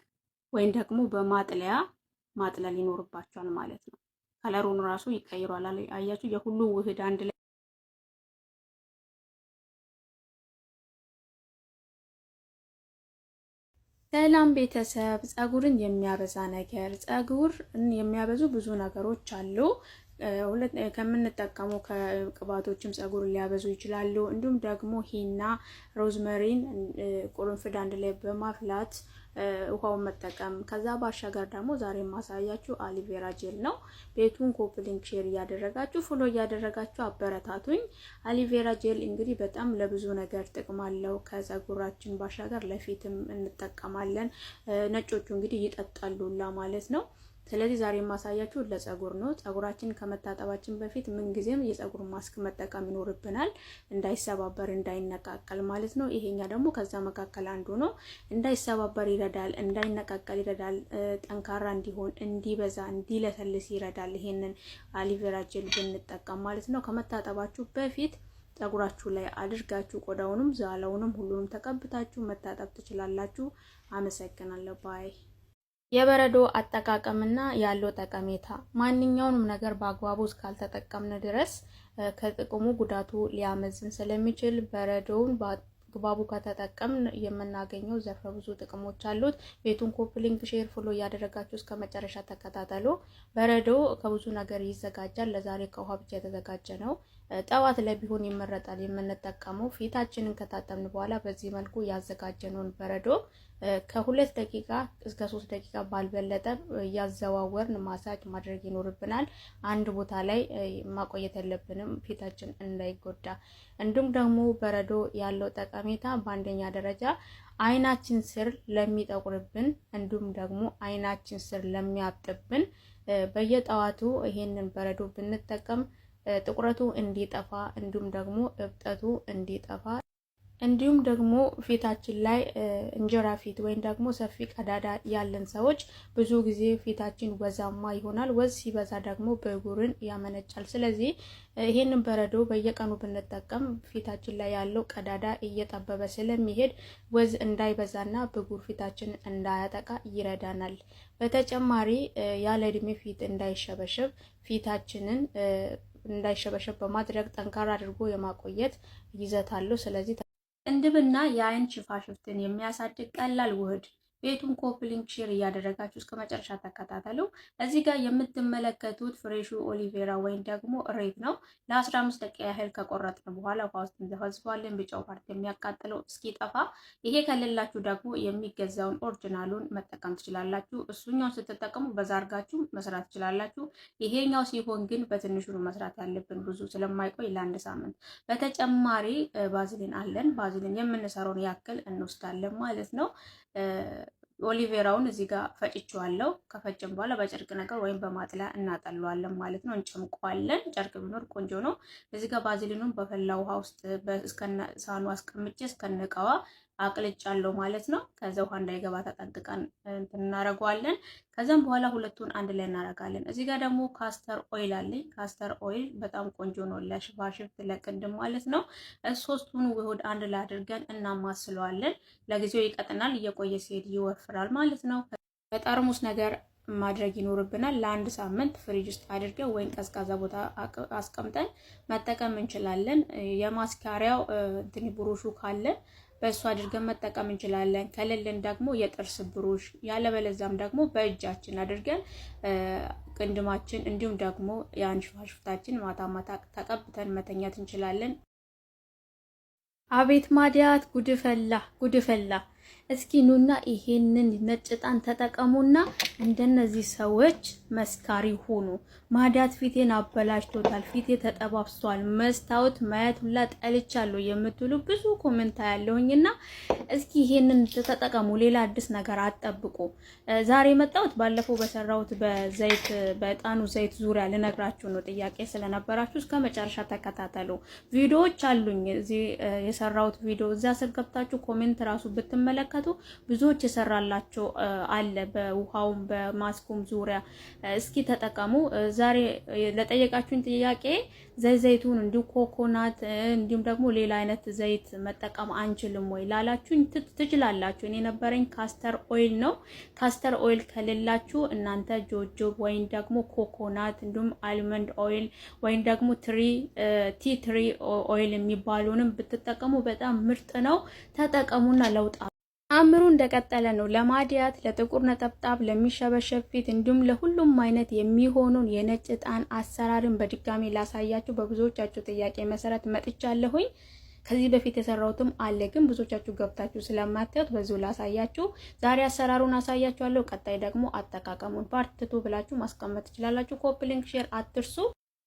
ወይም ደግሞ በማጥለያ ማጥለል ይኖርባችኋል ማለት ነው። ከለሩን ራሱ ይቀይሯል። አያችሁ የሁሉ ውህድ አንድ ላይ። ሰላም ቤተሰብ፣ ፀጉርን የሚያበዛ ነገር፣ ፀጉርን የሚያበዙ ብዙ ነገሮች አሉ። ከምንጠቀመው ከቅባቶችም ፀጉርን ሊያበዙ ይችላሉ። እንዲሁም ደግሞ ሂና፣ ሮዝመሪን፣ ቁርንፍድ አንድ ላይ በማፍላት ውሃውን መጠቀም። ከዛ ባሻገር ደግሞ ዛሬ የማሳያችሁ አሊቬራ ጄል ነው። ቤቱን ኮፒ ሊንክ ሼር እያደረጋችሁ ፎሎ እያደረጋችሁ አበረታቱኝ። አሊቬራ ጄል እንግዲህ በጣም ለብዙ ነገር ጥቅም አለው። ከፀጉራችን ባሻገር ለፊትም እንጠቀማለን። ነጮቹ እንግዲህ ይጠጣሉላ ማለት ነው። ስለዚህ ዛሬ የማሳያችሁ ለፀጉር ነው። ፀጉራችን ከመታጠባችን በፊት ምንጊዜም የፀጉር ማስክ መጠቀም ይኖርብናል፣ እንዳይሰባበር እንዳይነቃቀል ማለት ነው። ይሄኛ ደግሞ ከዛ መካከል አንዱ ነው። እንዳይሰባበር ይረዳል፣ እንዳይነቃቀል ይረዳል፣ ጠንካራ እንዲሆን፣ እንዲበዛ፣ እንዲለሰልስ ይረዳል። ይሄንን አሊቬራ ጄል ብንጠቀም ማለት ነው። ከመታጠባችሁ በፊት ፀጉራችሁ ላይ አድርጋችሁ ቆዳውንም ዛላውንም ሁሉንም ተቀብታችሁ መታጠብ ትችላላችሁ። አመሰግናለሁ። ባይ። የበረዶ አጠቃቀምና ያለው ጠቀሜታ፣ ማንኛውንም ነገር በአግባቡ እስካልተጠቀምን ድረስ ከጥቅሙ ጉዳቱ ሊያመዝን ስለሚችል በረዶውን በአግባቡ ከተጠቀምን የምናገኘው ዘርፈ ብዙ ጥቅሞች አሉት። ቤቱን ኮፒ ሊንክ ሼር ፎሎ እያደረጋችሁ እስከ መጨረሻ ተከታተሉ። በረዶ ከብዙ ነገር ይዘጋጃል። ለዛሬ ከውሃ ብቻ የተዘጋጀ ነው። ጠዋት ላይ ቢሆን ይመረጣል የምንጠቀመው። ፊታችንን ከታጠብን በኋላ በዚህ መልኩ ያዘጋጀነውን በረዶ ከ2 ደቂቃ እስከ 3 ደቂቃ ባልበለጠ እያዘዋወርን ማሳጅ ማድረግ ይኖርብናል። አንድ ቦታ ላይ ማቆየት የለብንም ፊታችን እንዳይጎዳ። እንዲሁም ደግሞ በረዶ ያለው ጠቀሜታ በአንደኛ ደረጃ አይናችን ስር ለሚጠቁርብን እንዲሁም ደግሞ አይናችን ስር ለሚያብጥብን በየጠዋቱ ይሄንን በረዶ ብንጠቀም ጥቁረቱ እንዲጠፋ እንዲሁም ደግሞ እብጠቱ እንዲጠፋ እንዲሁም ደግሞ ፊታችን ላይ እንጀራ ፊት ወይም ደግሞ ሰፊ ቀዳዳ ያለን ሰዎች ብዙ ጊዜ ፊታችን ወዛማ ይሆናል። ወዝ ሲበዛ ደግሞ ብጉርን ያመነጫል። ስለዚህ ይሄንን በረዶ በየቀኑ ብንጠቀም ፊታችን ላይ ያለው ቀዳዳ እየጠበበ ስለሚሄድ ወዝ እንዳይበዛና ብጉር ፊታችን እንዳያጠቃ ይረዳናል። በተጨማሪ ያለ እድሜ ፊት እንዳይሸበሸብ ፊታችንን እንዳይሸበሸብ በማድረግ ጠንካራ አድርጎ የማቆየት ይዘት አለው። ስለዚህ ቅንድብና የአይን ሽፋሽፍትን የሚያሳድግ ቀላል ውህድ። ቤቱን ኮፒ ሊንክ ሼር እያደረጋችሁ እስከ መጨረሻ ተከታተሉ። እዚህ ጋር የምትመለከቱት ፍሬሹ ኦሊቬራ ወይም ደግሞ ሬት ነው። ለ15 ደቂቃ ያህል ከቆረጥን በኋላ ውሃ ውስጥ እንዘፈዝፈዋለን፣ ቢጫው ፓርት የሚያቃጥለው እስኪጠፋ። ይሄ ከሌላችሁ ደግሞ የሚገዛውን ኦሪጂናሉን መጠቀም ትችላላችሁ። እሱኛውን ስትጠቀሙ በዛ አድርጋችሁ መስራት ትችላላችሁ። ይሄኛው ሲሆን ግን በትንሹ መስራት ያለብን ብዙ ስለማይቆይ ለ1 ሳምንት። በተጨማሪ ባዝሊን አለን። ባዝሊን የምንሰራውን ያክል እንወስዳለን ማለት ነው። ኦሊቬራውን እዚህ ጋር ፈጭቼዋለሁ። ከፈጭን በኋላ በጨርቅ ነገር ወይም በማጥለያ እናጠለዋለን ማለት ነው። እንጨምቀዋለን። ጨርቅ ቢኖር ቆንጆ ነው። እዚህ ጋር ባዝሊኑን በፈላ ውሃ ውስጥ እስከነ ሳህኑ አስቀምጬ እስከነቀዋ አቅልጫለሁ ማለት ነው። ከዛ ውሃ እንዳይገባ ተጠንቅቀን እናደርገዋለን። ከዛም በኋላ ሁለቱን አንድ ላይ እናደርጋለን። እዚህ ጋር ደግሞ ካስተር ኦይል አለኝ። ካስተር ኦይል በጣም ቆንጆ ነው ለሽፋሽፍት ለቅንድም ማለት ነው። ሶስቱን ውህድ አንድ ላይ አድርገን እናማስለዋለን። ለጊዜው ይቀጥናል፣ እየቆየ ሲሄድ ይወፍራል ማለት ነው። በጠርሙስ ነገር ማድረግ ይኖርብናል። ለአንድ ሳምንት ፍሪጅ ውስጥ አድርገን ወይም ቀዝቃዛ ቦታ አስቀምጠን መጠቀም እንችላለን። የማስካሪያው እንትን ብሩሹ ካለ በእሱ አድርገን መጠቀም እንችላለን። ከሌለን ደግሞ የጥርስ ብሩሽ፣ ያለበለዛም ደግሞ በእጃችን አድርገን ቅንድማችን እንዲሁም ደግሞ የአንሽፋሽፍታችን ማታ ማታ ተቀብተን መተኛት እንችላለን። አቤት ማዲያት ጉድፈላ ጉድፈላ! እስኪ ኑና ይሄንን ነጭ ዕጣን ተጠቀሙና እንደነዚህ ሰዎች መስካሪ ሁኑ። ማዲያት ፊቴን አበላሽቶታል፣ ፊቴ ተጠባብሷል፣ መስታወት ማየት ሁላ ጠልቻለሁ የምትሉ ብዙ ኮሜንት ያለውኝና እስኪ ይሄንን ተጠቀሙ። ሌላ አዲስ ነገር አትጠብቁ። ዛሬ መጣሁት ባለፈው በሰራሁት በዘይት በዕጣኑ ዘይት ዙሪያ ልነግራችሁ ነው። ጥያቄ ስለነበራችሁ እስከ መጨረሻ ተከታተሉ። ቪዲዮዎች አሉኝ እዚህ የሰራሁት ቪዲዮ እዛ ስር ገብታችሁ ኮሜንት ራሱ ብትመለከቱ ብዙዎች የሰራላቸው አለ። በውሃውም በማስኩም ዙሪያ እስኪ ተጠቀሙ። ዛሬ ለጠየቃችሁን ጥያቄ ዘይቱን እንዲሁ ኮኮናት እንዲሁም ደግሞ ሌላ አይነት ዘይት መጠቀም አንችልም ወይ ላላችሁኝ ትችላላችሁ። እኔ ነበረኝ ካስተር ኦይል ነው። ካስተር ኦይል ከሌላችሁ እናንተ ጆጆብ ወይም ደግሞ ኮኮናት እንዲሁም አልመንድ ኦይል ወይም ደግሞ ቲ ትሪ ኦይል የሚባሉንም ብትጠቀሙ በጣም ምርጥ ነው። ተጠቀሙና ለውጥ አምሩ እንደቀጠለ ነው። ለማዲያት፣ ለጥቁር ነጠብጣብ፣ ለሚሸበሸብ ፊት እንዲሁም ለሁሉም አይነት የሚሆኑን የነጭ ዕጣን አሰራርን በድጋሚ ላሳያችሁ በብዙዎቻችሁ ጥያቄ መሰረት መጥቻለሁኝ። ከዚህ በፊት የሰራሁትም አለ፣ ግን ብዙዎቻችሁ ገብታችሁ ስለማታዩት በዚሁ ላሳያችሁ። ዛሬ አሰራሩን አሳያችኋለሁ። ቀጣይ ደግሞ አጠቃቀሙን ፓርት 2 ብላችሁ ማስቀመጥ ትችላላችሁ። ኮፒ ሊንክ ሼር አትርሱ።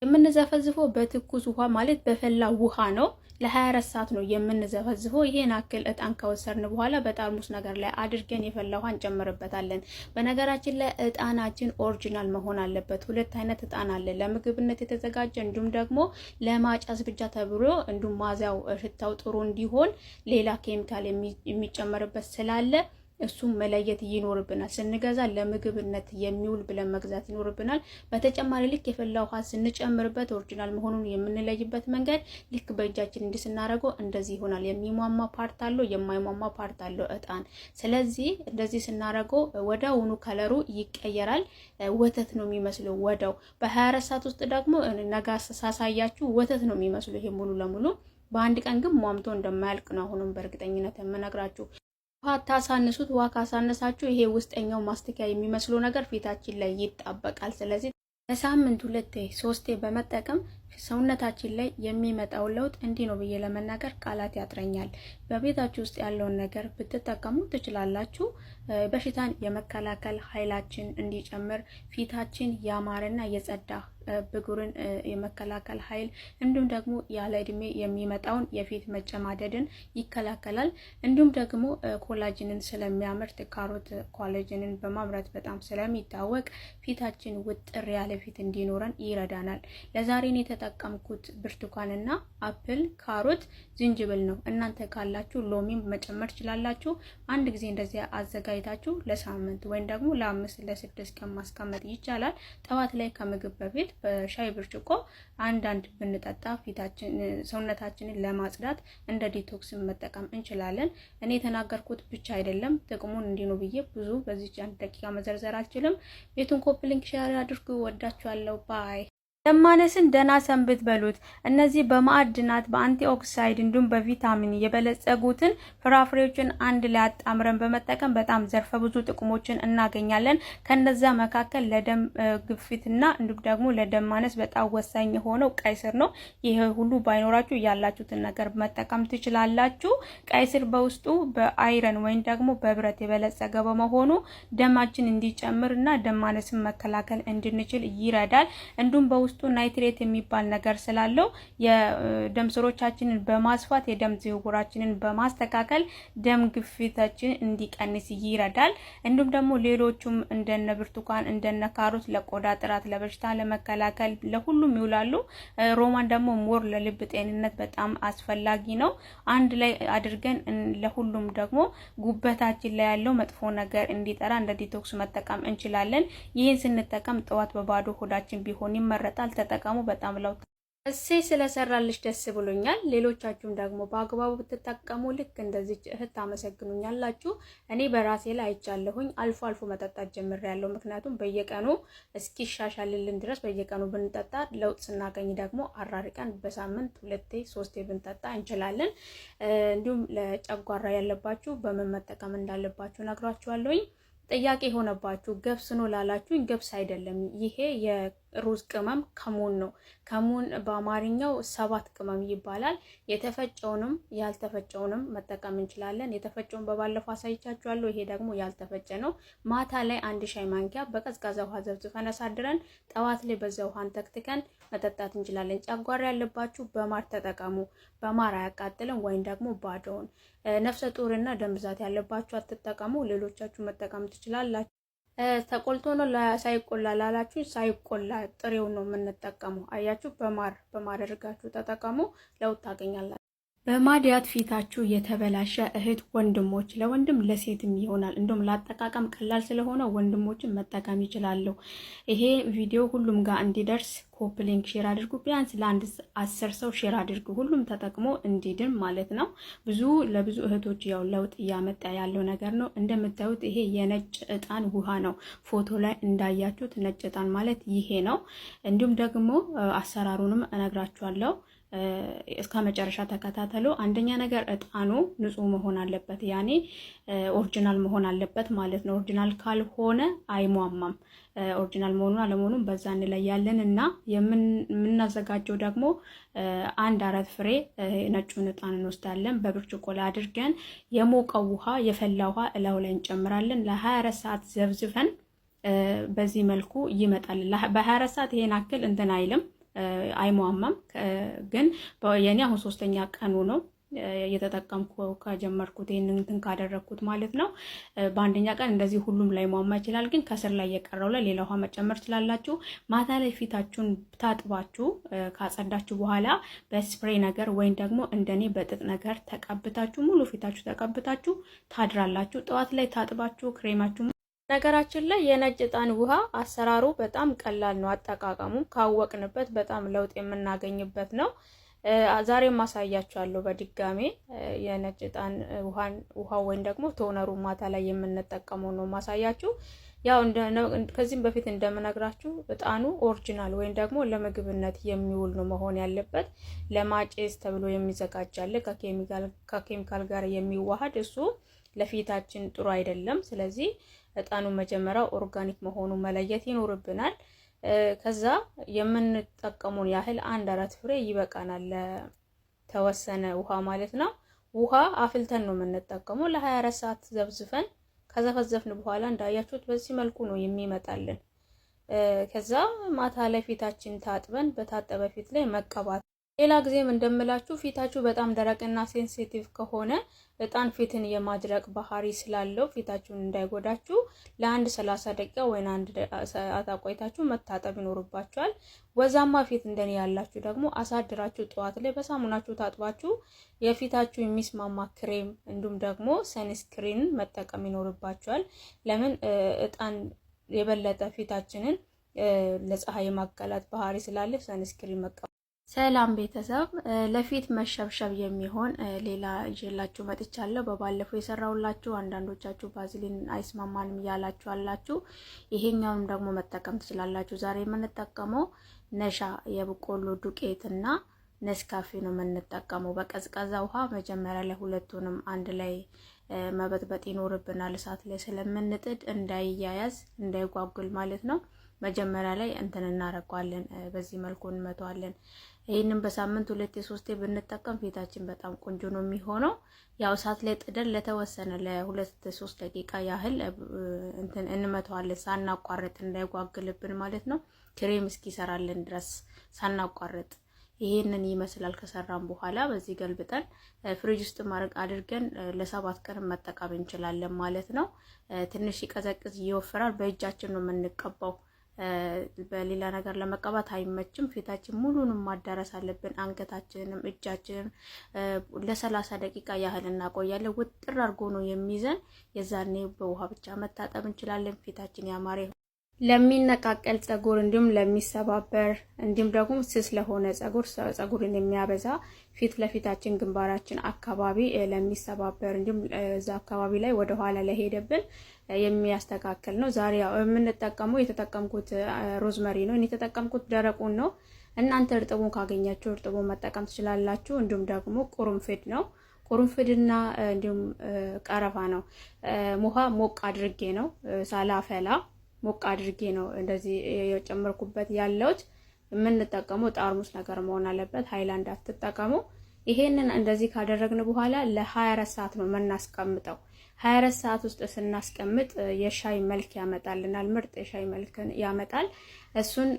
የምንዘፈዝፈው በትኩስ ውሃ ማለት በፈላ ውሃ ነው። ለ24 ሰዓት ነው የምንዘፈዝፈው። ይሄን አክል ዕጣን ከወሰርን በኋላ በጠርሙስ ነገር ላይ አድርገን የፈላ ውሃ እንጨምርበታለን። በነገራችን ላይ ዕጣናችን ኦሪጂናል መሆን አለበት። ሁለት አይነት ዕጣን አለ፣ ለምግብነት የተዘጋጀ እንዲሁም ደግሞ ለማጫስ ብቻ ተብሎ እንዲሁም ማዛው ሽታው ጥሩ እንዲሆን ሌላ ኬሚካል የሚጨመርበት ስላለ እሱም መለየት ይኖርብናል። ስንገዛ ለምግብነት የሚውል ብለን መግዛት ይኖርብናል። በተጨማሪ ልክ የፈላ ውሃ ስንጨምርበት ኦሪጂናል መሆኑን የምንለይበት መንገድ ልክ በእጃችን እንዲህ ስናደርገው እንደዚህ ይሆናል። የሚሟማ ፓርት አለው፣ የማይሟማ ፓርት አለው ዕጣን። ስለዚህ እንደዚህ ስናደርገው ወዲያውኑ ከለሩ ይቀየራል። ወተት ነው የሚመስለው ወዲያው። በ24 ሰዓት ውስጥ ደግሞ ነጋ ሳሳያችሁ ወተት ነው የሚመስለው። ይሄ ሙሉ ለሙሉ በአንድ ቀን ግን ሟምቶ እንደማያልቅ ነው አሁንም በእርግጠኝነት የምነግራችሁ። ውሃ ታሳንሱት። ውሃ ካሳነሳችሁ ይሄ ውስጠኛው ማስቲካ የሚመስለው ነገር ፊታችን ላይ ይጣበቃል። ስለዚህ በሳምንት 2-3 በመጠቀም ሰውነታችን ላይ የሚመጣው ለውጥ እንዲህ ነው ብዬ ለመናገር ቃላት ያጥረኛል። በቤታችሁ ውስጥ ያለውን ነገር ብትጠቀሙ ትችላላችሁ። በሽታን የመከላከል ኃይላችን እንዲጨምር፣ ፊታችን ያማረና የጸዳ ብጉርን የመከላከል ኃይል እንዲሁም ደግሞ ያለ እድሜ የሚመጣውን የፊት መጨማደድን ይከላከላል። እንዲሁም ደግሞ ኮላጅንን ስለሚያመርት ካሮት ኮላጅንን በማምረት በጣም ስለሚታወቅ ፊታችን ውጥር ያለ ፊት እንዲኖረን ይረዳናል። ለዛሬ ነው የተጠቀምኩት ብርቱካንና አፕል፣ ካሮት፣ ዝንጅብል ነው። እናንተ ካላችሁ ሎሚም መጨመር ትችላላችሁ። አንድ ጊዜ እንደዚህ አዘጋጅታችሁ ለሳምንት ወይም ደግሞ ለ5-6 ቀን ማስቀመጥ ይቻላል። ጠዋት ላይ ከምግብ በፊት በሻይ ብርጭቆ አንዳንድ ብንጠጣ ፊታችን ሰውነታችንን ለማጽዳት እንደ ዲቶክስ መጠቀም እንችላለን። እኔ የተናገርኩት ብቻ አይደለም፣ ጥቅሙን እንዲህ ነው ብዬ ብዙ በዚህ 1 ደቂቃ መዘርዘር አልችልም። ቤቱን ኮፒ ሊንክ ሼር አድርጉ። ወዳችኋለሁ። ባይ። ደማነስን ደህና ሰንብት በሉት። እነዚህ በማዕድናት በአንቲኦክሳይድ እንዲሁም በቪታሚን የበለጸጉትን ፍራፍሬዎችን አንድ ላይ አጣምረን በመጠቀም በጣም ዘርፈ ብዙ ጥቅሞችን እናገኛለን። ከነዛ መካከል ለደም ግፊትና እንዲሁም ደግሞ ለደም ማነስ በጣም ወሳኝ የሆነው ቀይ ስር ነው። ይሄ ሁሉ ባይኖራችሁ ያላችሁትን ነገር መጠቀም ትችላላችሁ። ቀይ ስር በውስጡ በአይረን ወይም ደግሞ በብረት የበለጸገ በመሆኑ ደማችን እንዲጨምርና ደም ማነስን መከላከል እንድንችል ይረዳል። እንዲሁም በውስጡ ናይትሬት የሚባል ነገር ስላለው የደም ስሮቻችንን በማስፋት የደም ዝውውራችንን በማስተካከል ደም ግፊታችን እንዲቀንስ ይረዳል። እንዲሁም ደግሞ ሌሎቹም እንደነ ብርቱካን እንደነ ካሮት ለቆዳ ጥራት ለበሽታ ለመከላከል ለሁሉም ይውላሉ። ሮማን ደግሞ ሞር ለልብ ጤንነት በጣም አስፈላጊ ነው። አንድ ላይ አድርገን ለሁሉም ደግሞ ጉበታችን ላይ ያለው መጥፎ ነገር እንዲጠራ እንደ ዲቶክስ መጠቀም እንችላለን። ይህን ስንጠቀም ጠዋት በባዶ ሆዳችን ቢሆን ይመረጣል። ተጠቀሙ። በጣም ለውጥ ስለሰራልሽ ደስ ብሎኛል። ሌሎቻችሁም ደግሞ በአግባቡ ብትጠቀሙ ልክ እንደዚህ እህት ታመሰግኑኛላችሁ። እኔ በራሴ ላይ አይቻለሁኝ። አልፎ አልፎ መጠጣት ጀምሬያለሁ። ምክንያቱም በየቀኑ እስኪሻሻልልን ድረስ በየቀኑ ብንጠጣ ለውጥ ስናገኝ ደግሞ አራርቀን በሳምንት 2-3 ብንጠጣ እንችላለን። እንዲሁም ለጨጓራ ያለባችሁ በምን መጠቀም እንዳለባችሁ ነግራችኋለሁኝ። ጥያቄ ሆነባችሁ ገብስ ነው ላላችሁኝ፣ ገብስ አይደለም። ይሄ የሩዝ ቅመም ከሙን ነው። ከሙን በአማርኛው 7 ቅመም ይባላል። የተፈጨውንም ያልተፈጨውንም መጠቀም እንችላለን። የተፈጨውን በባለፈው አሳይቻችኋለሁ። ይሄ ደግሞ ያልተፈጨ ነው። ማታ ላይ 1 ሻይ ማንኪያ በቀዝቃዛ ውሃ ዘብዝፈን አሳድረን ጠዋት ላይ በዛ ውሃን ተክትከን መጠጣት እንችላለን። ጨጓራ ያለባችሁ በማር ተጠቀሙ። በማር አያቃጥልም። ወይም ደግሞ ባዶውን። ነፍሰ ጡርና ደም ብዛት ያለባችሁ አትጠቀሙ። ሌሎቻችሁ መጠቀም ትችላላችሁ። ተቆልቶ ነው ሳይቆላ ላላችሁ፣ ሳይቆላ ጥሬው ነው የምንጠቀመው። አያችሁ፣ በማር አድርጋችሁ ተጠቀሙ፣ ለውጥ ታገኛላችሁ። በማዲያት ፊታችሁ የተበላሸ እህት ወንድሞች፣ ለወንድም ለሴትም ይሆናል። እንደውም ለአጠቃቀም ቀላል ስለሆነ ወንድሞችን መጠቀም ይችላሉ። ይሄ ቪዲዮ ሁሉም ጋር እንዲደርስ ኮፒ ሊንክ ሼር አድርጉ። ቢያንስ ለአንድ 10 ሰው ሼር አድርጉ። ሁሉም ተጠቅሞ እንዲድን ማለት ነው። ለብዙ እህቶች ያው ለውጥ እያመጣ ያለው ነገር ነው። እንደምታዩት ይሄ የነጭ እጣን ውሃ ነው። ፎቶ ላይ እንዳያችሁት ነጭ እጣን ማለት ይሄ ነው። እንዲሁም ደግሞ አሰራሩንም እነግራችኋለሁ። እስከ መጨረሻ ተከታተሉ። አንደኛ ነገር እጣኑ ንጹህ መሆን አለበት፣ ያኔ ኦሪጂናል መሆን አለበት ማለት ነው። ኦሪጂናል ካልሆነ አይሟማም። ኦሪጂናል መሆኑን አለመሆኑን በዛ እንለያለን። እና የምናዘጋጀው ደግሞ 1-4 ፍሬ ነጩን እጣን እንወስዳለን። በብርጭቆ ላይ አድርገን የሞቀው ውሃ የፈላ ውሃ እላው ላይ እንጨምራለን። ለ24 ሰዓት ዘብዝፈን በዚህ መልኩ ይመጣል። በ24 ሰዓት ይሄን አክል እንትን አይልም፣ አይሟማም። ግን የኔ አሁን 3ኛ ቀኑ ነው እየተጠቀምኩ ከጀመርኩት ይሄንን እንትን ካደረኩት ማለት ነው። በአንደኛ ቀን እንደዚህ ሁሉም ላይ ሟማ ይችላል። ግን ከስር ላይ የቀረው ላይ ሌላ ውሃ መጨመር ትችላላችሁ። ማታ ላይ ፊታችሁን ታጥባችሁ ካጸዳችሁ በኋላ በስፕሬይ ነገር ወይም ደግሞ እንደኔ በጥጥ ነገር ተቀብታችሁ ሙሉ ፊታችሁ ተቀብታችሁ ታድራላችሁ። ጠዋት ላይ ታጥባችሁ ክሬማችሁ ነገራችን ላይ የነጭ እጣን ውሃ አሰራሩ በጣም ቀላል ነው። አጠቃቀሙ ካወቅንበት በጣም ለውጥ የምናገኝበት ነው። ዛሬም ማሳያችኋለሁ በድጋሜ የነጭ እጣን ውሃ ወይም ደግሞ ቶነሩ ማታ ላይ የምንጠቀመው ነው ማሳያችሁ። ያው ከዚህም በፊት እንደምነግራችሁ እጣኑ ኦሪጂናል ወይም ደግሞ ለምግብነት የሚውል ነው መሆን ያለበት። ለማጨስ ተብሎ የሚዘጋጅ አለ ከኬሚካል ጋር የሚዋሃድ፣ እሱ ለፊታችን ጥሩ አይደለም። ስለዚህ እጣኑ መጀመሪያ ኦርጋኒክ መሆኑ መለየት ይኖርብናል። ከዛ የምንጠቀመውን ያህል 1-4 ፍሬ ይበቃናል፣ ለተወሰነ ውሃ ማለት ነው። ውሃ አፍልተን ነው የምንጠቀመው። ለ24 ሰዓት ዘብዝፈን ከዘፈዘፍን በኋላ እንዳያችሁት በዚህ መልኩ ነው የሚመጣልን። ከዛ ማታ ላይ ፊታችን ታጥበን በታጠበ ፊት ላይ መቀባት። ሌላ ጊዜም እንደምላችሁ ፊታችሁ በጣም ደረቅና ሴንሲቲቭ ከሆነ እጣን ፊትን የማድረቅ ባህሪ ስላለው ፊታችሁን እንዳይጎዳችሁ ለ30 ደቂቃ ወይ 1 ሰዓት አቆይታችሁ መታጠብ ይኖርባችኋል። ወዛማ ፊት እንደኔ ያላችሁ ደግሞ አሳድራችሁ ጠዋት ላይ በሳሙናችሁ ታጥባችሁ የፊታችሁ የሚስማማ ክሬም እንዲሁም ደግሞ ሰንስክሪን መጠቀም ይኖርባችኋል። ለምን እጣን የበለጠ ፊታችንን ለፀሐይ ማጋለጥ ባህሪ ስላለ ሰንስክሪን መቀባት። ሰላም ቤተሰብ፣ ለፊት መሸብሸብ የሚሆን ሌላ ይዤላችሁ መጥቻለሁ። በባለፈው የሰራውላችሁ አንዳንዶቻችሁ ባዝሊን አይስማማንም ያላችሁ አላችሁ። ይሄኛውንም ደግሞ መጠቀም ትችላላችሁ። ዛሬ የምንጠቀመው ነሻ የበቆሎ ዱቄትና ነስካፌ ነው የምንጠቀመው። በቀዝቃዛ ውሃ መጀመሪያ ላይ ሁለቱንም አንድ ላይ መበጥበጥ ይኖርብናል። እሳት ላይ ስለምንጥድ እንዳይያያዝ እንዳይጓጉል ማለት ነው። መጀመሪያ ላይ እንትን እናረጋለን፣ በዚህ መልኩ እንመተዋለን። ይሄንን በሳምንት 2-3 ብንጠቀም ፊታችን በጣም ቆንጆ ነው የሚሆነው። ያው እሳት ላይ ጥደን ለተወሰነ ለ2-3 ደቂቃ ያህል እንትን እንመተዋለን፣ ሳናቋርጥ እንዳይጓግልብን ማለት ነው። ክሬም እስኪሰራልን ድረስ ሳናቋርጥ ይሄንን ይመስላል። ከሰራን በኋላ በዚህ ገልብጠን ፍሪጅ ውስጥ ማድረግ አድርገን ለ7 ቀን መጠቀም እንችላለን ማለት ነው። ትንሽ ይቀዘቅዝ ይወፍራል። በእጃችን ነው የምንቀባው። በሌላ ነገር ለመቀባት አይመችም። ፊታችን ሙሉንም ማዳረስ አለብን። አንገታችንንም እጃችንን ለ30 ደቂቃ ያህል እናቆያለን። ውጥር አድርጎ ነው የሚይዘን። የዛኔ በውሃ ብቻ መታጠብ እንችላለን። ፊታችን ያማረ ለሚነቃቀል ጸጉር እንዲሁም ለሚሰባበር እንዲሁም ደግሞ ስስ ለሆነ ጸጉርን የሚያበዛ ፊት ለፊታችን ግንባራችን አካባቢ ለሚሰባበር እንዲሁም እዛ አካባቢ ላይ ወደ ኋላ ለሄደብን የሚያስተካክል ነው። ዛሬ የምንጠቀመው የተጠቀምኩት ሮዝመሪ ነው። እኔ የተጠቀምኩት ደረቁን ነው። እናንተ እርጥቡን ካገኛችሁ እርጥቡን መጠቀም ትችላላችሁ። እንዲሁም ደግሞ ቁርንፍድ ነው። ቁርንፍድና እንዲሁም ቀረፋ ነው። ውሃ ሞቅ አድርጌ ነው ሳላፈላ ሞቅ አድርጌ ነው እንደዚህ የጨመርኩበት ያለውት። የምንጠቀመው ጠርሙስ ነገር መሆን አለበት፣ ሃይላንድ አትጠቀሙ። ይሄንን እንደዚህ ካደረግን በኋላ ለ24 ሰዓት ነው የምናስቀምጠው። 24 ሰዓት ውስጥ ስናስቀምጥ የሻይ መልክ ያመጣልናል። ምርጥ የሻይ መልክ ያመጣል። እሱን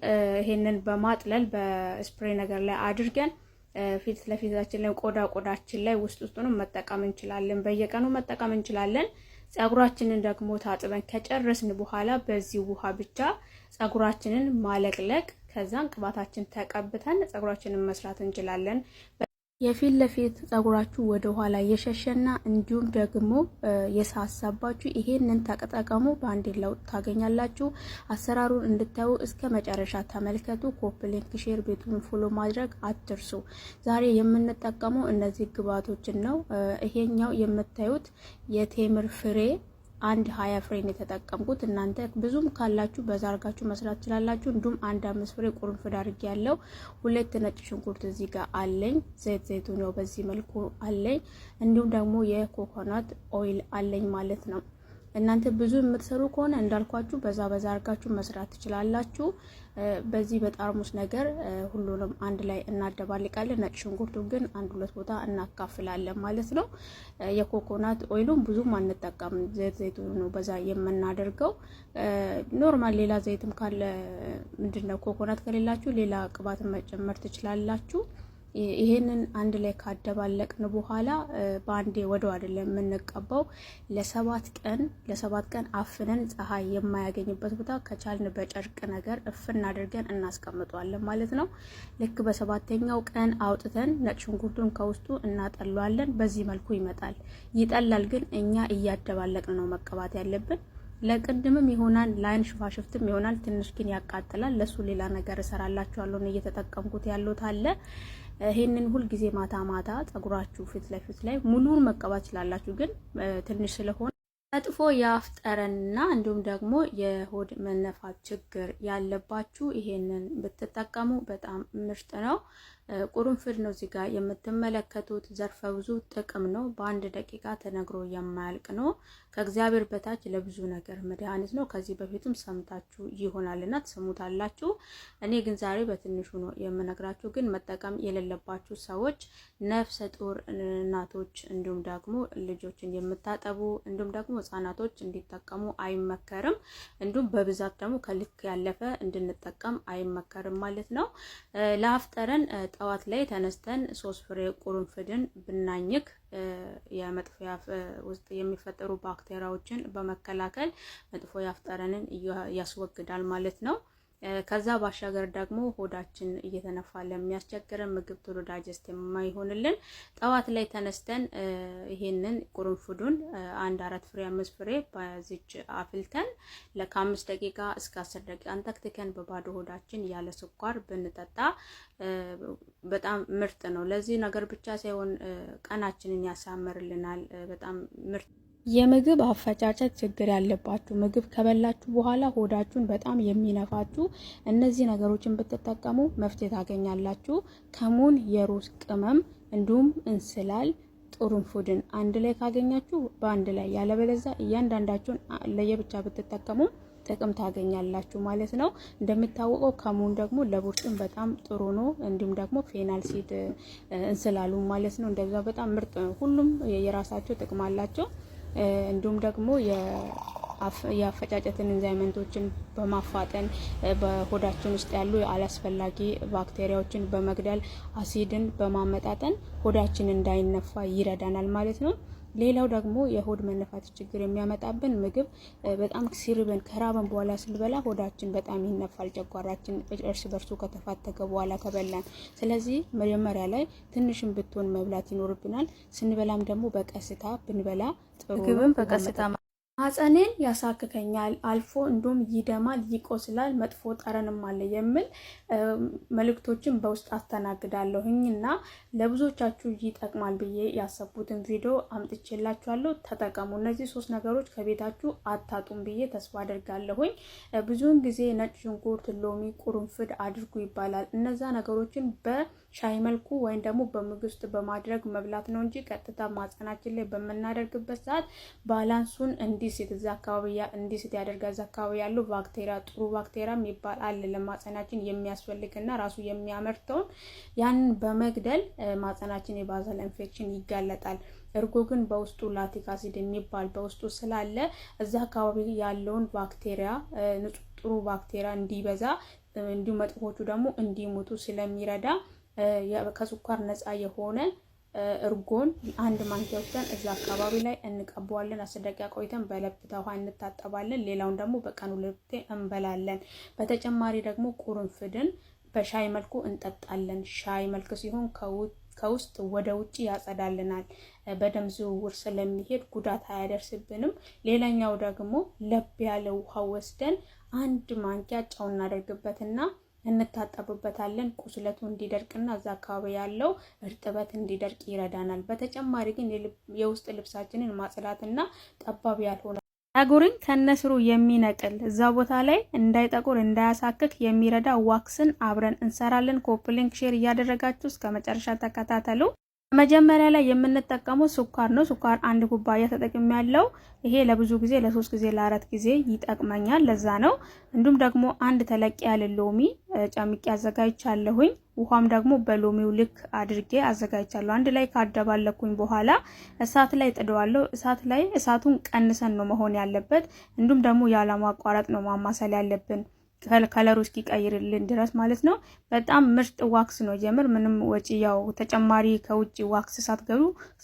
ይሄንን በማጥለል በስፕሬይ ነገር ላይ አድርገን ፊት ለፊታችን ላይ ቆዳችን ላይ ውስጡን መጠቀም እንችላለን። በየቀኑ መጠቀም እንችላለን። ጸጉራችንን ደግሞ ታጥበን ከጨረስን በኋላ በዚህ ውሃ ብቻ ጸጉራችንን ማለቅለቅ፣ ከዛን ቅባታችን ተቀብተን ጸጉራችንን መስራት እንችላለን። የፊት ለፊት ጸጉራችሁ ወደ ኋላ የሸሸና እንዲሁም ደግሞ የሳሳባችሁ ይሄንን ተጠቀሙ። በአንድ ለውጥ ታገኛላችሁ። አሰራሩን እንድታዩ እስከ መጨረሻ ተመልከቱ። ኮፒ ሊንክ፣ ሼር፣ ቤቱን ፎሎ ማድረግ አትርሱ። ዛሬ የምንጠቀመው እነዚህ ግብአቶችን ነው። ይሄኛው የምታዩት የቴምር ፍሬ 20 ፍሬን የተጠቀምኩት። እናንተ ብዙም ካላችሁ በዛ አርጋችሁ መስራት ትችላላችሁ። እንዲሁም 5 ፍሬ ቁርንፍድ አድርጌ ያለው 2 ነጭ ሽንኩርት እዚህ ጋር አለኝ። ዘይቱን ነው በዚህ መልኩ አለኝ። እንዲሁም ደግሞ የኮኮናት ኦይል አለኝ ማለት ነው። እናንተ ብዙ የምትሰሩ ከሆነ እንዳልኳችሁ በዛ አርጋችሁ መስራት ትችላላችሁ። በዚህ በጠርሙስ ነገር ሁሉንም አንድ ላይ እናደባልቃለን። ነጭ ሽንኩርቱን ግን 1-2 ቦታ እናካፍላለን ማለት ነው። የኮኮናት ኦይሉን ብዙም አንጠቀምም። ዘይቱን ነው በዛ የምናደርገው። ኖርማል ሌላ ዘይትም ካለ ምንድነው ኮኮናት ከሌላችሁ ሌላ ቅባት መጨመር ትችላላችሁ። ይሄንን አንድ ላይ ካደባለቅን በኋላ ባንዴ ወደው አይደለም የምንቀባው። ለ7 ቀን አፍነን ፀሐይ የማያገኝበት ቦታ ከቻልን በጨርቅ ነገር እፍን አድርገን እናስቀምጧለን ማለት ነው። ልክ በ7ኛው ቀን አውጥተን ነጭ ሽንኩርቱን ከውስጡ እናጠለዋለን። በዚህ መልኩ ይመጣል። ይጠላል፣ ግን እኛ እያደባለቅን ነው መቀባት ያለብን። ለቅድምም ይሆናል፣ ላይን ሽፋሽፍትም ይሆናል። ትንሽ ግን ያቃጥላል። ለሱ ሌላ ነገር እሰራላችኋለሁ። ነው እየተጠቀምኩት ያለሁት አለ። ይሄንን ሁል ጊዜ ማታ ጸጉራችሁ ፊት ለፊት ላይ ሙሉን መቀባት ይችላላችሁ። ግን ትንሽ ስለሆነ መጥፎ የአፍ ጠረንና እንዲሁም ደግሞ የሆድ መነፋት ችግር ያለባችሁ ይሄንን ብትጠቀሙ በጣም ምርጥ ነው። ቁርንፍድ ነው እዚህ ጋር የምትመለከቱት። ዘርፈ ብዙ ጥቅም ነው። በአንድ ደቂቃ ተነግሮ የማያልቅ ነው። ከእግዚአብሔር በታች ለብዙ ነገር መድኃኒት ነው። ከዚህ በፊትም ሰምታችሁ ይሆናልና ትሰሙታላችሁ። እኔ ግን ዛሬ በትንሹ ነው የምነግራችሁ። ግን መጠቀም የሌለባችሁ ሰዎች፣ ነፍሰ ጡር እናቶች፣ እንዲሁም ደግሞ ልጆችን የምታጠቡ እንዲሁም ደግሞ ህጻናቶች እንዲጠቀሙ አይመከርም። እንዲሁም በብዛት ደግሞ ከልክ ያለፈ እንድንጠቀም አይመከርም ማለት ነው። ለአፍ ጠረን ጠዋት ላይ ተነስተን 3 ፍሬ ቁርንፍድን ብናኝክ የመጥፎ የአፍ ውስጥ የሚፈጠሩ ባክቴሪያዎችን በመከላከል መጥፎ የአፍ ጠረንን ያስወግዳል ማለት ነው። ከዛ ባሻገር ደግሞ ሆዳችን እየተነፋ ለሚያስቸግረን ምግብ ቶሎ ዳይጀስት የማይሆንልን ጠዋት ላይ ተነስተን ይሄንን ቁርንፍዱን 4 ፍሬ 5 ፍሬ በዚች አፍልተን ለ5 ደቂቃ እስከ 10 ደቂቃ አንተክተን በባዶ ሆዳችን ያለ ስኳር ብንጠጣ በጣም ምርጥ ነው። ለዚህ ነገር ብቻ ሳይሆን ቀናችንን ያሳምርልናል። በጣም ምርጥ የምግብ አፈጫጨት ችግር ያለባችሁ ምግብ ከበላችሁ በኋላ ሆዳችሁን በጣም የሚነፋችሁ እነዚህ ነገሮችን ብትጠቀሙ መፍትሄ ታገኛላችሁ። ከሙን፣ የሩዝ ቅመም እንዲሁም እንስላል፣ ቁርንፉድን አንድ ላይ ካገኛችሁ በአንድ ላይ፣ ያለበለዚያ እያንዳንዳችሁን ለየብቻ ብትጠቀሙ ጥቅም ታገኛላችሁ ማለት ነው። እንደሚታወቀው ከሙን ደግሞ ለቡርጥም በጣም ጥሩ ነው። እንዲሁም ደግሞ ፌናል ሲድ እንስላሉ ማለት ነው። እንደዛ በጣም ምርጥ ነው። ሁሉም የራሳቸው ጥቅም አላቸው። እንዲሁም ደግሞ የአፈጫጨትን ኢንዛይመንቶችን በማፋጠን በሆዳችን ውስጥ ያሉ አላስፈላጊ ባክቴሪያዎችን በመግደል አሲድን በማመጣጠን ሆዳችን እንዳይነፋ ይረዳናል ማለት ነው። ሌላው ደግሞ የሆድ መነፋት ችግር የሚያመጣብን ምግብ በጣም ሲርበን ከራበን በኋላ ስንበላ ሆዳችን በጣም ይነፋል፣ ጨጓራችን እርስ በርሱ ከተፋተገ በኋላ ከበላን። ስለዚህ መጀመሪያ ላይ ትንሽም ብትሆን መብላት ይኖርብናል። ስንበላም ደግሞ በቀስታ ብንበላ ጥሩ ነው። ምግብን በቀስታ ማህፀኔን ያሳክከኛል፣ አልፎ እንዲሁም ይደማል፣ ይቆስላል፣ መጥፎ ጠረንም አለ የሚል መልእክቶችን በውስጥ አስተናግዳለሁኝና ለብዙዎቻችሁ ይጠቅማል ብዬ ያሰብኩትን ቪዲዮ አምጥቼላችኋለሁ። ተጠቀሙ። እነዚህ 3 ነገሮች ከቤታችሁ አታጡም ብዬ ተስፋ አደርጋለሁኝ። ብዙውን ጊዜ ነጭ ሽንኩርት፣ ሎሚ፣ ቁርንፍድ አድርጉ ይባላል። እነዛ ነገሮችን በሻይ መልኩ ወይም ደግሞ በምግብ ውስጥ በማድረግ መብላት ነው እንጂ ቀጥታ ማህፀናችን ላይ በምናደርግበት ሰዓት ባላንሱን እንዲስት እዛ አካባቢ እንዲስት ያደርጋል። እዛ አካባቢ ያለው ባክቴሪያ ጥሩ ባክቴሪያም ይባላል ለማህፀናችን የሚያስፈልግና ራሱ የሚያመርተውን ያንን በመግደል ማህፀናችን የባዘል ኢንፌክሽን ይጋለጣል። እርጎ ግን በውስጡ ላክቲክ አሲድ የሚባል በውስጡ ስላለ እዛ አካባቢ ያለውን ባክቴሪያ ጥሩ ባክቴሪያ እንዲበዛ እንዲሁ መጥፎቹ ደግሞ እንዲሞቱ ስለሚረዳ ከስኳር ነፃ የሆነ እርጎን 1 ማንኪያ ወስደን እዛ አካባቢ ላይ እንቀባዋለን። 10 ደቂቃ ቆይተን በለብታ ውሃ እንታጠባለን። ሌላውን ደግሞ በቀኑ 2 እንበላለን። በተጨማሪ ደግሞ ቁርንፍድን በሻይ መልኩ እንጠጣለን። ሻይ መልክ ሲሆን ከውስጥ ወደ ውጪ ያጸዳልናል። በደም ዝውውር ስለሚሄድ ጉዳት አያደርስብንም። ሌላኛው ደግሞ ለብ ያለ ውሃ ወስደን 1 ማንኪያ ጨው እናደርግበትና እንታጠብበታለን። ቁስለቱ እንዲደርቅና እዛ አካባቢ ያለው እርጥበት እንዲደርቅ ይረዳናል። በተጨማሪ ግን የውስጥ ልብሳችንን ማጽዳትና ጠባብ ያልሆነ ፀጉርን ከነስሩ የሚነቅል እዛ ቦታ ላይ እንዳይጠቁር እንዳያሳክክ የሚረዳ ዋክስን አብረን እንሰራለን። ኮፒ ሊንክ ሼር እያደረጋችሁ እስከ መጨረሻ ተከታተሉ። መጀመሪያ ላይ የምንጠቀመው ስኳር ነው። ስኳር 1 ኩባያ ተጠቅሜያለሁ። ይሄ ለብዙ ጊዜ ለ3 ጊዜ ለ4 ጊዜ ይጠቅመኛል፣ ለዛ ነው። እንዲሁም ደግሞ 1 ተለቅ ያለ ሎሚ ጨምቄ አዘጋጅቻለሁኝ። ውሃም ደግሞ በሎሚው ልክ አድርጌ አዘጋጅቻለሁ። አንድ ላይ ካደባለኩኝ በኋላ እሳት ላይ ጥደዋለሁ። እሳቱን ቀንሰን ነው መሆን ያለበት። እንዲሁም ደግሞ ያለማቋረጥ ነው ማማሰል ያለብን ከለሩ እስኪቀይርልን ድረስ ማለት ነው። በጣም ምርጥ ዋክስ ነው። ጀምር ምንም ወጪ ያው ተጨማሪ ከውጪ ዋክስ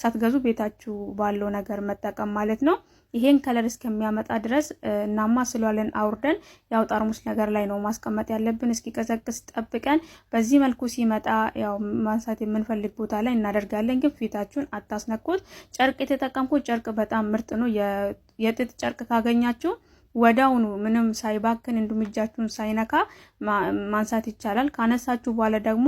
ሳትገዙ ቤታችሁ ባለው ነገር መጠቀም ማለት ነው። ይሄን ከለር እስከሚያመጣ ድረስ እናማስለዋለን። አውርደን ያው ጠርሙስ ነገር ላይ ነው ማስቀመጥ ያለብን። እስኪቀዘቅዝ ጠብቀን በዚህ መልኩ ሲመጣ ያው ማንሳት የምንፈልግ ቦታ ላይ እናደርጋለን። ግን ፊታችሁን አታስነኩት። ጨርቅ የተጠቀምኩት ጨርቅ በጣም ምርጥ ነው። የጥጥ ጨርቅ ካገኛችሁ ወዳውኑ ምንም ሳይባክን እንዲሁም እጃችሁን ሳይነካ ማንሳት ይቻላል። ካነሳችሁ በኋላ ደግሞ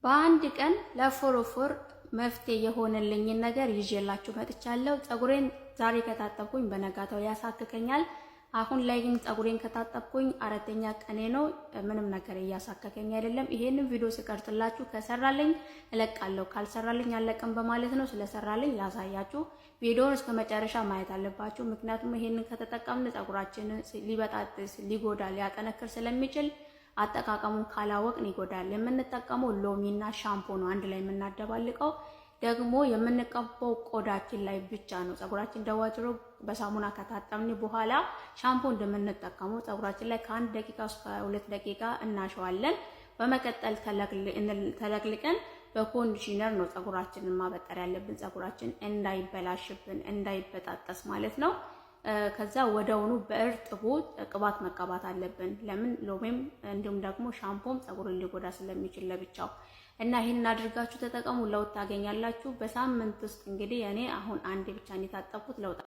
በአንድ ቀን ለፎሮፎር መፍትሄ የሆነልኝን ነገር ይዤላችሁ መጥቻለሁ። ፀጉሬን ዛሬ ከታጠብኩኝ በነጋታው ያሳክከኛል። አሁን ላይ ግን ፀጉሬን ከታጠብኩኝ 4ኛ ቀኔ ነው። ምንም ነገር እያሳከከኝ አይደለም። ይሄንን ቪዲዮ ስቀርጽላችሁ ከሰራልኝ እለቃለሁ፣ ካልሰራልኝ አለቅም በማለት ነው። ስለሰራልኝ ላሳያችሁ። ቪዲዮውን እስከ መጨረሻ ማየት አለባችሁ። ምክንያቱም ይሄንን ከተጠቀምን ፀጉራችንን ሊበጣጥስ፣ ሊጎዳ፣ ሊያጠነክር ስለሚችል አጠቃቀሙን ካላወቅን ይጎዳል። የምንጠቀመው ሎሚና ሻምፖ ነው አንድ ላይ የምናደባልቀው። ደግሞ የምንቀባው ቆዳችን ላይ ብቻ ነው። ፀጉራችን ደዋጅሮ በሳሙና ከታጠብን በኋላ ሻምፖ እንደምንጠቀመው ፀጉራችን ላይ ከ1 ደቂቃ እስከ 2 ደቂቃ እናሸዋለን። በመቀጠል ተለቅልቀን በኮንዲሽነር ነው ፀጉራችንን ማበጠር ያለብን፣ ፀጉራችን እንዳይበላሽብን እንዳይበጣጠስ ማለት ነው። ከዛ ወደውኑ በእርጥቡ ቅባት መቀባት አለብን። ለምን ሎሚም እንዲሁም ደግሞ ሻምፖም ፀጉርን ሊጎዳ ስለሚችል ለብቻው እና ይሄን አድርጋችሁ ተጠቀሙ። ለውጥ ታገኛላችሁ። በሳምንት ውስጥ እንግዲህ እኔ አሁን 1 ብቻ ነው የታጠብኩት ለውጥ